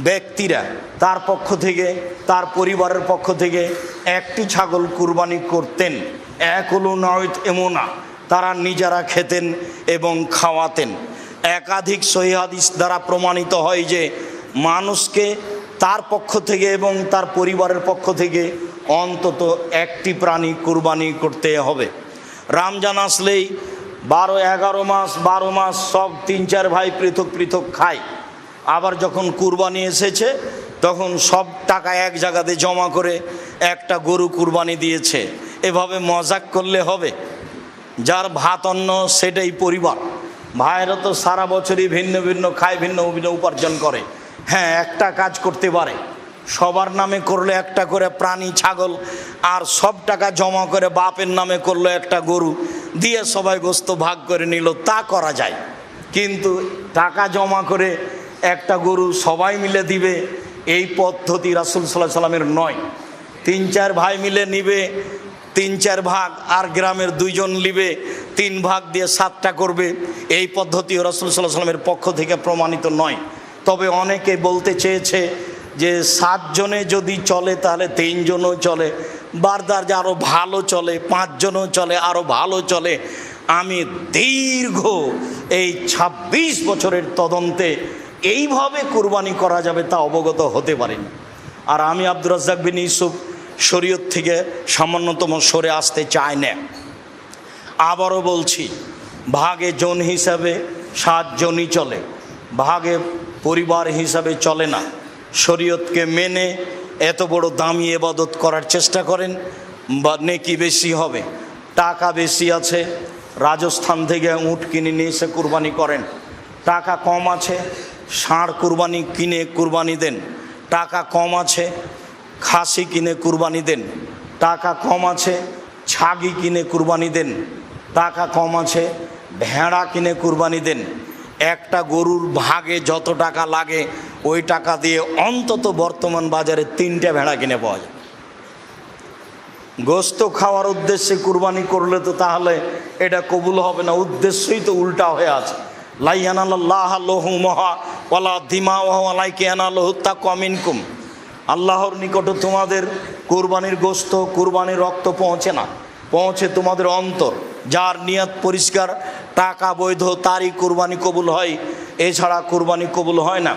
Speaker 1: ব্যক্তিরা তার পক্ষ থেকে তার পরিবারের পক্ষ থেকে একটি ছাগল কুরবানি করতেন। একলু নয়ত এমনা, তারা নিজেরা খেতেন এবং খাওয়াতেন। একাধিক সহিহ হাদিস দ্বারা প্রমাণিত হয় যে মানুষকে তার পক্ষ থেকে এবং তার পরিবারের পক্ষ থেকে অন্তত একটি প্রাণী কুরবানি করতে হবে। রমজান আসলেই 12-11 মাস 12 মাস সব 3-4 ভাই পৃথক পৃথক খায়। আবার যখন কুরবানি এসেছে তখন সব টাকা এক জায়গাতে জমা করে একটা গরু কুরবানি দিয়েছে। এভাবে মজাক করলে হবে? যার ভাত অন্ন সেটাই পরিবার। ভাইয়েরা তো সারা বছরই ভিন্ন ভিন্ন খায়, ভিন্ন ভিন্ন উপার্জন করে। হ্যাঁ, একটা কাজ করতে পারে, সবার নামে করলো একটা করে প্রাণী ছাগল, আর সব টাকা জমা করে বাপের নামে করলো একটা গরু, দিয়ে সবাই গোস্ত ভাগ করে নিল, তা করা যায়। কিন্তু টাকা জমা করে একটা গরু সবাই মিলে দিবে, এই পদ্ধতি রাসূল সাল্লাল্লাহু আলাইহি সাল্লামের নয়। 3-4 ভাই মিলে নিবে 3-4 ভাগ, আর গ্রামের 2 জন নিবে 3 ভাগ দিয়ে 7টা করবে, এই পদ্ধতি রাসূল সাল্লাল্লাহু আলাইহি সাল্লামের পক্ষ থেকে প্রমাণিত নয়। তবে অনেকে বলতে চেয়েছে যে 7 জনে যদি চলে তাহলে 3 জনও চলে, বারদার যে আরও ভালো চলে, 5 জনও চলে, আরও ভালো চলে। আমি দীর্ঘ এই 26 বছরের তদন্তে এইভাবে কুরবানি করা যাবে তা অবগত হতে পারিনি। আর আমি আব্দুর রাজ্জাক বিন ইউসুফ শরীয়ত থেকে সামান্যতম সরে আসতে চাই না। আবারও বলছি, ভাগে জন হিসাবে 7 জনই চলে, ভাগে পরিবার হিসাবে চলে না। শরীয়তকে মেনে এত বড় দামি ইবাদত করার চেষ্টা করেন, বা নেকি বেশি হবে। টাকা বেশি আছে, রাজস্থান থেকে উট কিনে নিয়ে এসে কুরবানি করেন। টাকা কম আছে, ষাঁড় কুরবানি কিনে কুরবানি দেন। টাকা কম আছে, খাসি কিনে কুরবানি দেন। টাকা কম আছে, ছাগি কিনে কুরবানি দেন। টাকা কম আছে, ভেড়া কিনে কুরবানি দেন। একটা গরুর ভাগে যত টাকা লাগে ওই টাকা দিয়ে অন্তত বর্তমান বাজারে 3টে ভেড়া কিনে পাওয়া যায়। গোস্ত খাওয়ার উদ্দেশ্যে কুরবানি করলে তো তাহলে এটা কবুল হবে না, উদ্দেশ্যই তো উল্টা হয়ে আছে। লা ইয়ানালাল্লাহু লুহুমুহা ওয়ালা দিমাউহা ওয়ালাকিন ইয়ানালুহু তাকওয়া মিনকুম। আল্লাহর নিকটে তোমাদের কুরবানির গোস্ত, কুরবানির রক্ত পৌঁছে না, পৌঁছে তোমাদের অন্তর। যার নিয়ত পরিষ্কার, টাকা বৈধ, তারই কুরবানি কবুল হয়, এছাড়া কুরবানি কবুল হয় না।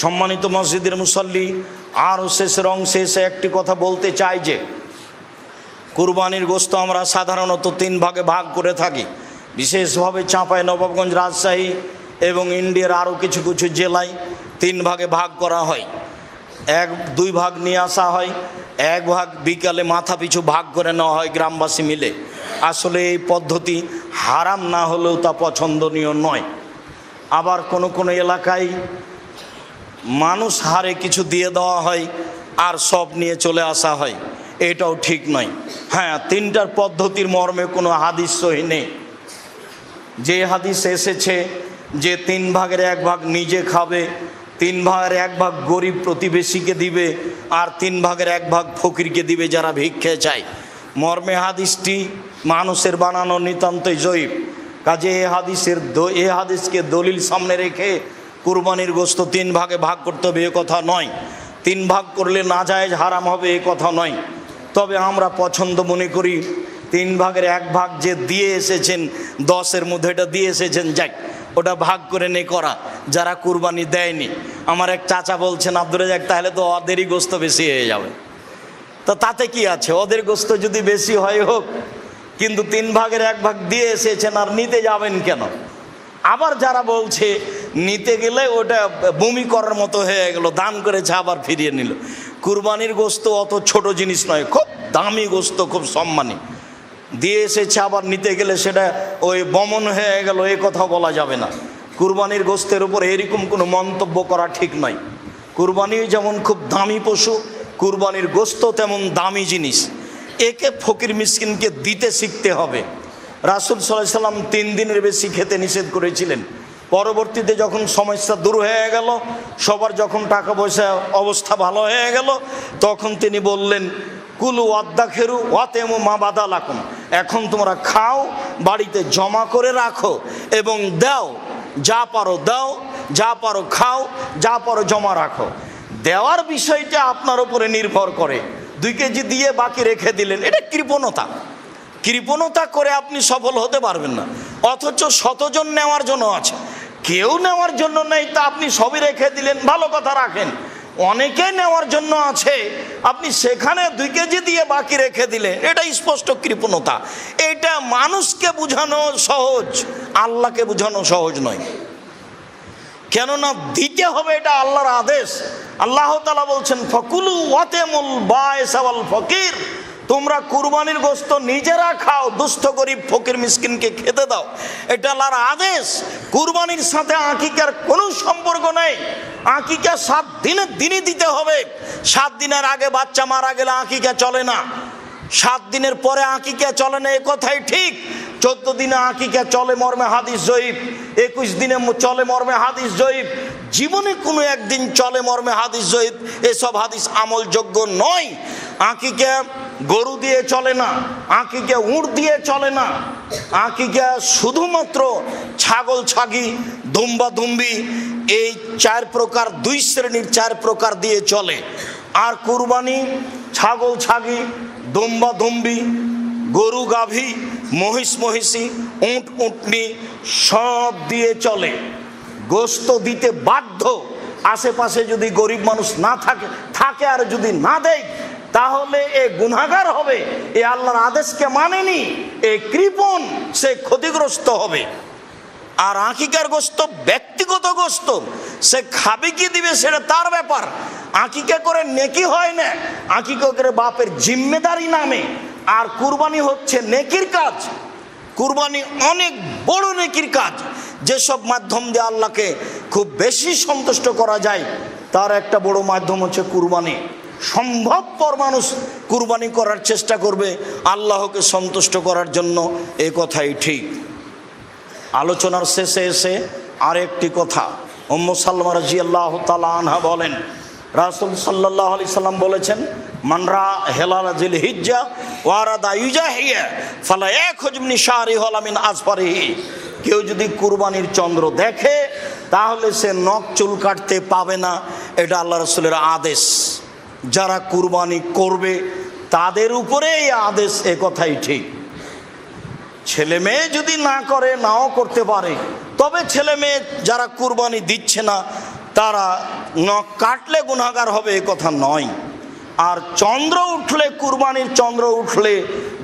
Speaker 1: সম্মানিত মসজিদের মুসল্লি, আরও শেষের অংশে এসে একটি কথা বলতে চাই যে কুরবানির গোস্ত আমরা সাধারণত 3 ভাগে ভাগ করে থাকি। বিশেষভাবে চাঁপাইনবাবগঞ্জ, রাজশাহী এবং ইন্ডিয়ার আরও কিছু কিছু জেলায় 3 ভাগে ভাগ করা হয়। 1-2 ভাগ নিয়ে আসা হয়, 1 ভাগ বিকালে মাথা পিছু ভাগ করে নেওয়া হয় গ্রামবাসী মিলে। আসলে এই পদ্ধতি হারাম না হলেও তা পছন্দনীয় নয়। আবার কোনো কোনো এলাকায় মানুষ হারে কিছু দিয়ে দেওয়া হয় আর সব নিয়ে চলে আসা হয়, এটাও ঠিক নয়। হ্যাঁ, 3টার পদ্ধতির মর্মে কোনো হাদিস সহি নেই। যে হাদিস এসেছে যে 3 ভাগের 1 ভাগ নিজে খাবে, 3 ভাগের 1 ভাগ গরিব প্রতিবেশীকে দিবে, আর 3 ভাগের 1 ভাগ ফকিরকে দিবে যারা ভিক্ষে চায়, মর্মে হাদিসটি মানুষের বানানো নিতান্তই জয়ীফ। কাজে এই হাদিসকে দলিল সামনে রেখে কুরবানির গোস্ত 3 ভাগে ভাগ করতে হবে এ কথা নয়। 3 ভাগ করলে নাজায়েজ হারাম হবে এ কথা নয়। তবে আমরা পছন্দ মনে করি 3 ভাগের 1 ভাগ যে দিয়ে এসেছেন, 10-এর মধ্যে এটা দিয়ে এসেছেন, যাক ওটা ভাগ করে নে করা। যারা কুরবানি দেয়নি, আমার এক চাচা বলছেন, আব্দুর রাজ্জাক তাহলে তো ওদেরই গোস্ত বেশি হয়ে যাবে। তো তাতে কি আছে, ওদের গোস্ত যদি বেশি হয় হোক, কিন্তু 3 ভাগের 1 ভাগ দিয়ে এসেছেন আর নিতে যাবেন কেন? আবার যারা বলছে নিতে গেলে ওটা বমি করার মতো হয়ে গেল, দান করেছে আবার ফিরিয়ে নিল। কুরবানির গোস্ত অত ছোট জিনিস নয়, খুব দামি গোস্ত, খুব সম্মানী। দিয়ে এসেছে আবার নিতে গেলে সেটা ওই বমন হয়ে গেল, এ কথা বলা যাবে না। কুরবানির গোস্তের উপর এরকম কোনো মন্তব্য করা ঠিক নয়। কুরবানি যেমন খুব দামি পশু, কুরবানির গোস্ত তেমন দামি জিনিস। একে ফকির মিসকিনকে দিতে শিখতে হবে। রাসূল সাল্লাল্লাহু আলাইহি সাল্লাম 3 দিনের বেশি খেতে নিষেধ করেছিলেন। পরবর্তীতে যখন সমস্যা দূর হয়ে গেল, সবার যখন টাকা পয়সা অবস্থা ভালো হয়ে গেল, তখন তিনি বললেন, কুলু ওয়াদ্দাখেরু ওয়াতেমু মা বাদালাকুম। এখন তোমরা খাও, বাড়িতে জমা করে রাখো এবং দাও, যা পারো দাও, যা পারো খাও, যা পারো জমা রাখো। দেওয়ার বিষয়টা আপনার উপরে নির্ভর করে। 2 কেজি দিয়ে বাকি রেখে দিলেন, এটা কৃপণতা। কৃপণতা করে আপনি সফল হতে পারবেন না। অথচ 100 জন নেওয়ার জন্য আছে, কেউ নেওয়ার জন্য নেই, তা আপনি সবই রেখে দিলেন, ভালো কথা রাখেন। অনেকে নেওয়ার জন্য আছে, আপনি সেখানে 2 কেজি দিয়ে বাকি রেখে দিলেন, এটা স্পষ্ট কৃপণতা। এটা মানুষকে বোঝানো সহজ, আল্লাহকে বোঝানো সহজ নয়। কেননা দিতে হবে, এটা আল্লাহর আদেশ। আল্লাহ তাআলা বলছেন, ফাকুলু ওয়াতামুল বায়স ওয়াল ফকির, তোমরা কুরবানির গোশত নিজেরা খাও, দুস্থ গরিব ফকির মিসকিনকে খেতে দাও, এটা আল্লাহর আদেশ। কুরবানির সাথে আকিকার কোনো সম্পর্ক নেই। আকিকা 7 দিনের দিনই দিতে হবে। 7 দিনের আগে বাচ্চা মারা গেলে আকিকা চলে না, 7 দিনের পরে আকিকা চলে না, এ কথাই ঠিক। 14 দিনে আকিকা চলে মর্মে হাদিস জয়ীফ, 21 দিনে চলে মর্মে হাদিস জয়ীফ, জীবনে কোনো একদিন চলে মর্মে হাদিস জয়ীফ। এসব হাদিস আমলযোগ্য নয়। আকিকা গরু দিয়ে চলে না, আকিকা উট দিয়ে চলে না, আকিকা শুধুমাত্র ছাগল ছাগি দুম্বা দুম্বি এই 4 প্রকার, 2 শ্রেণীর 4 প্রকার দিয়ে চলে। আর কুরবানি ছাগল ছাগি দুম্বা দুম্বি গরু গাভী মহিষ মহিষী উট উটনি সব দিয়ে চলে। গোশত দিতে বাধ্য। আশেপাশে যদি গরিব মানুষ না থাকে আর যদি না দেয় তাহলে এ গুনাহগার হবে, এ আল্লাহর আদেশকে মানেনি, এ কৃপণ, সে ক্ষতিগ্রস্ত হবে। আর আকিকার গোশত ব্যক্তিগত গোশত, সে খাবে কি দিবে সেটা তার ব্যাপার। আকিকা করে নেকি হয় না, আকিকা করে বাপের জিম্মেদারি নামে। আর কুরবানি হচ্ছে নেকির কাজ। কুরবানি অনেক বড় নেকির কাজ, যেসব মাধ্যম দিয়ে আল্লাহকে খুব বেশি সন্তুষ্ট করা যায় তার একটা বড় মাধ্যম হচ্ছে কুরবানি। সম্ভবপর মানুষ কুরবানি করার চেষ্টা করবে আল্লাহকে সন্তুষ্ট করার জন্য, এ কথাই ঠিক। আলোচনার শেষে এসে আরেকটি কথা, উম্মু সালমা রাদিয়াল্লাহু তাআলা আনহা বলেন, রাসূল সাল্লাল্লাহু আলাইহি সাল্লাম বলেছেন, মানরা হেলাল জিল হিজ্জা ওয়ারাদা ইউজাহিয়া ফালা ইয়াখুজ মিন শারিহি ওয়ালা মিন আসফারিহি। কেউ যদি কুরবানির চন্দ্র দেখে তাহলে সে নখ চুল কাটতে পাবে না, এটা আল্লাহ রাসূলের আদেশ। যারা কুরবানি করবে তাদের উপরে এই আদেশ, এ কথাই ঠিক। ছেলে মেয়ে যদি না করে, নাও করতে পারে, তবে ছেলে মেয়ে যারা কুরবানি দিচ্ছে না তারা নখ কাটলে গুনাহগার হবে, এ কথা নয়। আর চন্দ্র উঠলে, কুরবানির চন্দ্র উঠলে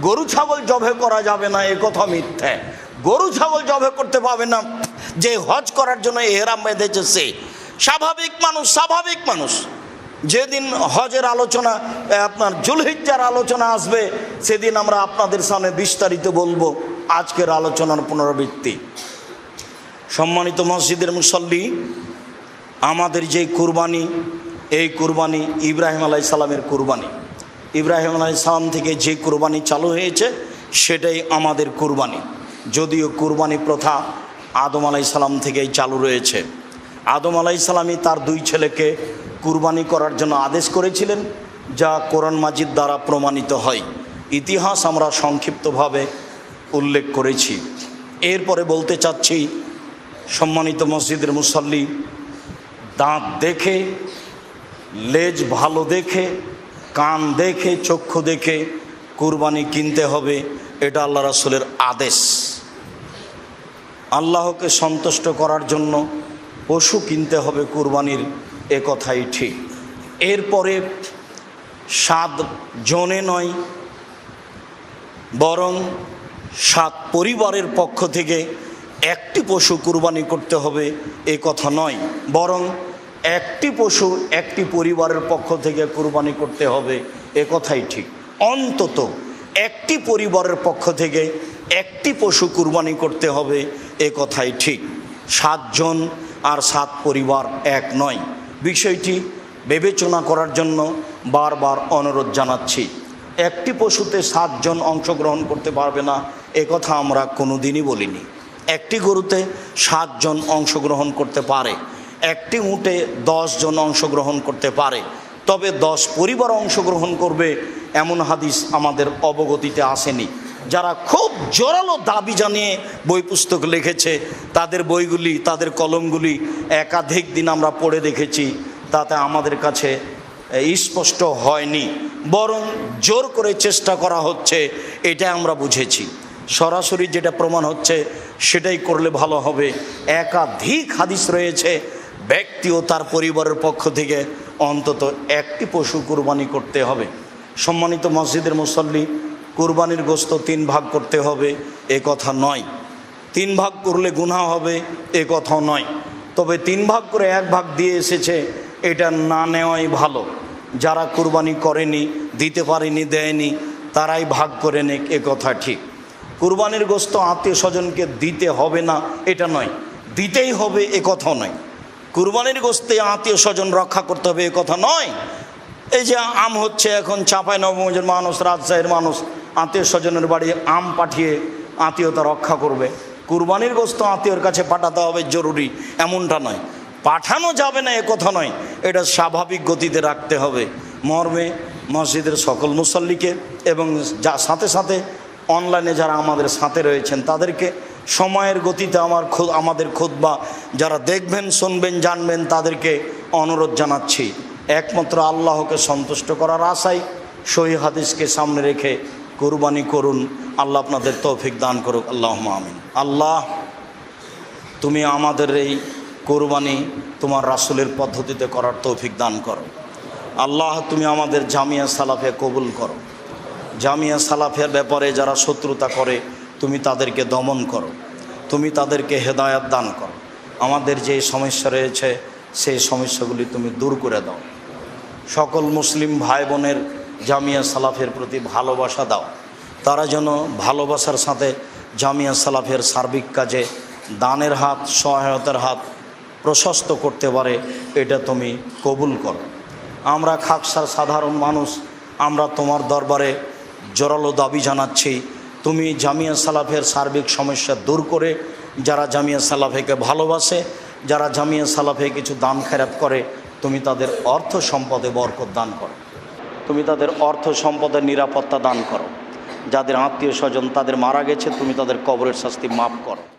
Speaker 1: গরু ছাগল জবে করা যাবে না, এ কথা মিথ্যা। গরু ছাগল জবে করতে পাবে না যে হজ করার জন্য এহরাম বেঁধেছে সে। স্বাভাবিক মানুষ যেদিন হজের আলোচনা, আপনার জুলহিজ্জার আলোচনা আসবে, সেদিন আমরা আপনাদের সামনে বিস্তারিত বলবো। আজকের আলোচনার পুনরাবৃত্তি। সম্মানিত মসজিদের মুসল্লি, আমাদের যে কুরবানি, এই কুরবানি ইব্রাহিম আলাইহিস সালামের কুরবানি। ইব্রাহিম আলাইহিস সালাম থেকে যে কুরবানি চালু হয়েছে সেটাই আমাদের কুরবানি। যদিও কুরবানি প্রথা আদম আলাইহিস সালাম থেকেই চালু রয়েছে। আদম আলাইহিস সালামই তার 2 ছেলেকে কুরবানি করার জন্য আদেশ করেছিলেন, যা কোরআন মাজিদ দ্বারা প্রমাণিত হয়। ইতিহাস আমরা সংক্ষিপ্তভাবে উল্লেখ করেছি। এরপরে বলতে চাচ্ছি, সম্মানিত মসজিদের মুসল্লি, দাঁত দেখে, লেজ ভালো দেখে, কান দেখে, চক্ষু দেখে কুরবানি কিনতে হবে, এটা আল্লাহ রাসূলের আদেশ। আল্লাহকে সন্তুষ্ট করার জন্য পশু কিনতে হবে কুরবানির, এ কথাই ঠিক। এরপরে 7 জনে নয়, বরং 7 পরিবারের পক্ষ থেকে একটি পশু কুরবানি করতে হবে, এ কথা নয়, বরং একটি পশু একটি পরিবারের পক্ষ থেকে কুরবানি করতে হবে, এ কথাই ঠিক। অন্তত একটি পরিবারের পক্ষ থেকে একটি পশু কুরবানি করতে হবে, এ কথাই ঠিক। 7 জন আর 7 পরিবার এক নয়। বিষয়টি বিবেচনা করার জন্য বারবার অনুরোধ জানাচ্ছি। একটি পশুতে 7 জন অংশগ্রহণ করতে পারবে না, এ কথা আমরা কোনো দিনই বলিনি। একটি গরুতে 7 জন অংশগ্রহণ করতে পারে, একটি উটে 10 জন অংশগ্রহণ করতে পারে, তবে 10 পরিবার অংশগ্রহণ করবে এমন হাদিস আমাদের অবগতিতে আসেনি। যারা খুব জোরালো দাবি জানিয়ে বই পুস্তক লিখেছে, তাদের বইগুলি, তাদের কলমগুলি একাধিক দিন আমরা পড়ে দেখেছি, তাতে আমাদের কাছে স্পষ্ট হয়নি, বরং জোর করে চেষ্টা করা হচ্ছে, এটা আমরা বুঝেছি। সরাসরি যেটা প্রমাণ হচ্ছে সেটাই করলে ভালো হবে। একাধিক হাদিস রয়েছে, ব্যক্তি ও তার পরিবারের পক্ষ থেকে অন্তত একটি পশু কুরবানি করতে হবে। সম্মানিত মসজিদের মুসল্লি, কুরবানির গোশত 3 ভাগ করতে হবে, এ কথা নয়। 3 ভাগ করলে গুনাহ হবে, এ কথাও নয়। তবে 3 ভাগ করে 1 ভাগ দিয়ে এসেছে, এটা না নেওয়াই ভালো। যারা কুরবানি করেনি, দিতে পারেনি, দেয়নি, তারাই ভাগ করে নেক, এ কথা ঠিক। কুরবানির গোশত আত্মীয় স্বজনকে দিতে হবে না এটা নয়, দিতেই হবে এ কথাও নয়। কুরবানির গোশতে আত্মীয় স্বজন রক্ষা করতে হবে এ কথা নয়। এই যে আম হচ্ছে এখন চাঁপাইনবাবগঞ্জের মানুষ, রাজশাহীর মানুষ আত্মীয় স্বজনের বাড়ি আম পাঠিয়ে আত্মীয়তা রক্ষা করবে। কুরবানির গোশত আত্মীয়র কাছে পাঠাতে হবে জরুরি এমনটা নয়, পাঠানো যাবে না এ কথা নয়, এটা স্বাভাবিক গতিতে রাখতে হবে। মর্মে মসজিদের সকল মুসল্লিকে এবং সাথে সাথে অনলাইনে যারা আমাদের সাথে রয়েছেন তাদেরকে সময়ের গতিতে আমাদের খুতবা যারা দেখবেন, শুনবেন, জানবেন তাদেরকে অনুরোধ জানাচ্ছি, একমাত্র আল্লাহকে সন্তুষ্ট করার আশায় সহিহ হাদিসকে সামনে রেখে কুরবানি করুন। আল্লাহ আপনাদের তৌফিক দান করুক, আল্লাহুম্মা আমিন। আল্লাহ, তুমি আমাদের এই কুরবানি তোমার রাসূলের পদ্ধতিতে করার তৌফিক দান করো। আল্লাহ, তুমি আমাদের জামিয়া সালাফে কবুল করো। জামিয়া সালাফের ব্যাপারে যারা শত্রুতা করে তুমি তাদেরকে দমন করো, তুমি তাদেরকে হেদায়াত দান করো। আমাদের যে সমস্যা রয়েছে সেই সমস্যাগুলি তুমি দূর করে দাও। সকল মুসলিম ভাই বোনের জামিয়া সালাফের প্রতি ভালোবাসা দাও, তারা যেন ভালোবাসার সাথে জামিয়া সালাফের সার্বিক কাজে দানের হাত, সহায়তার হাত প্রশস্ত করতে পারে, এটা তুমি কবুল করো। আমরা খাকসার সাধারণ মানুষ, আমরা তোমার দরবারে জোরালো দাবি জানাচ্ছি, তুমি জামিয়া সালাফের সার্বিক সমস্যা দূর করে যারা জামিয়া সালাফেকে ভালোবাসে, যারা জামিয়া সালাফে কিছু দান খেরাত করে, তুমি তাদের অর্থ সম্পদে বরকত দান করো, তুমি তাদের অর্থ সম্পদের নিরাপত্তা দান করো। যাদের আত্মীয় স্বজন তাদের মারা গেছে, তুমি তাদের কবরের শাস্তি মাফ করো।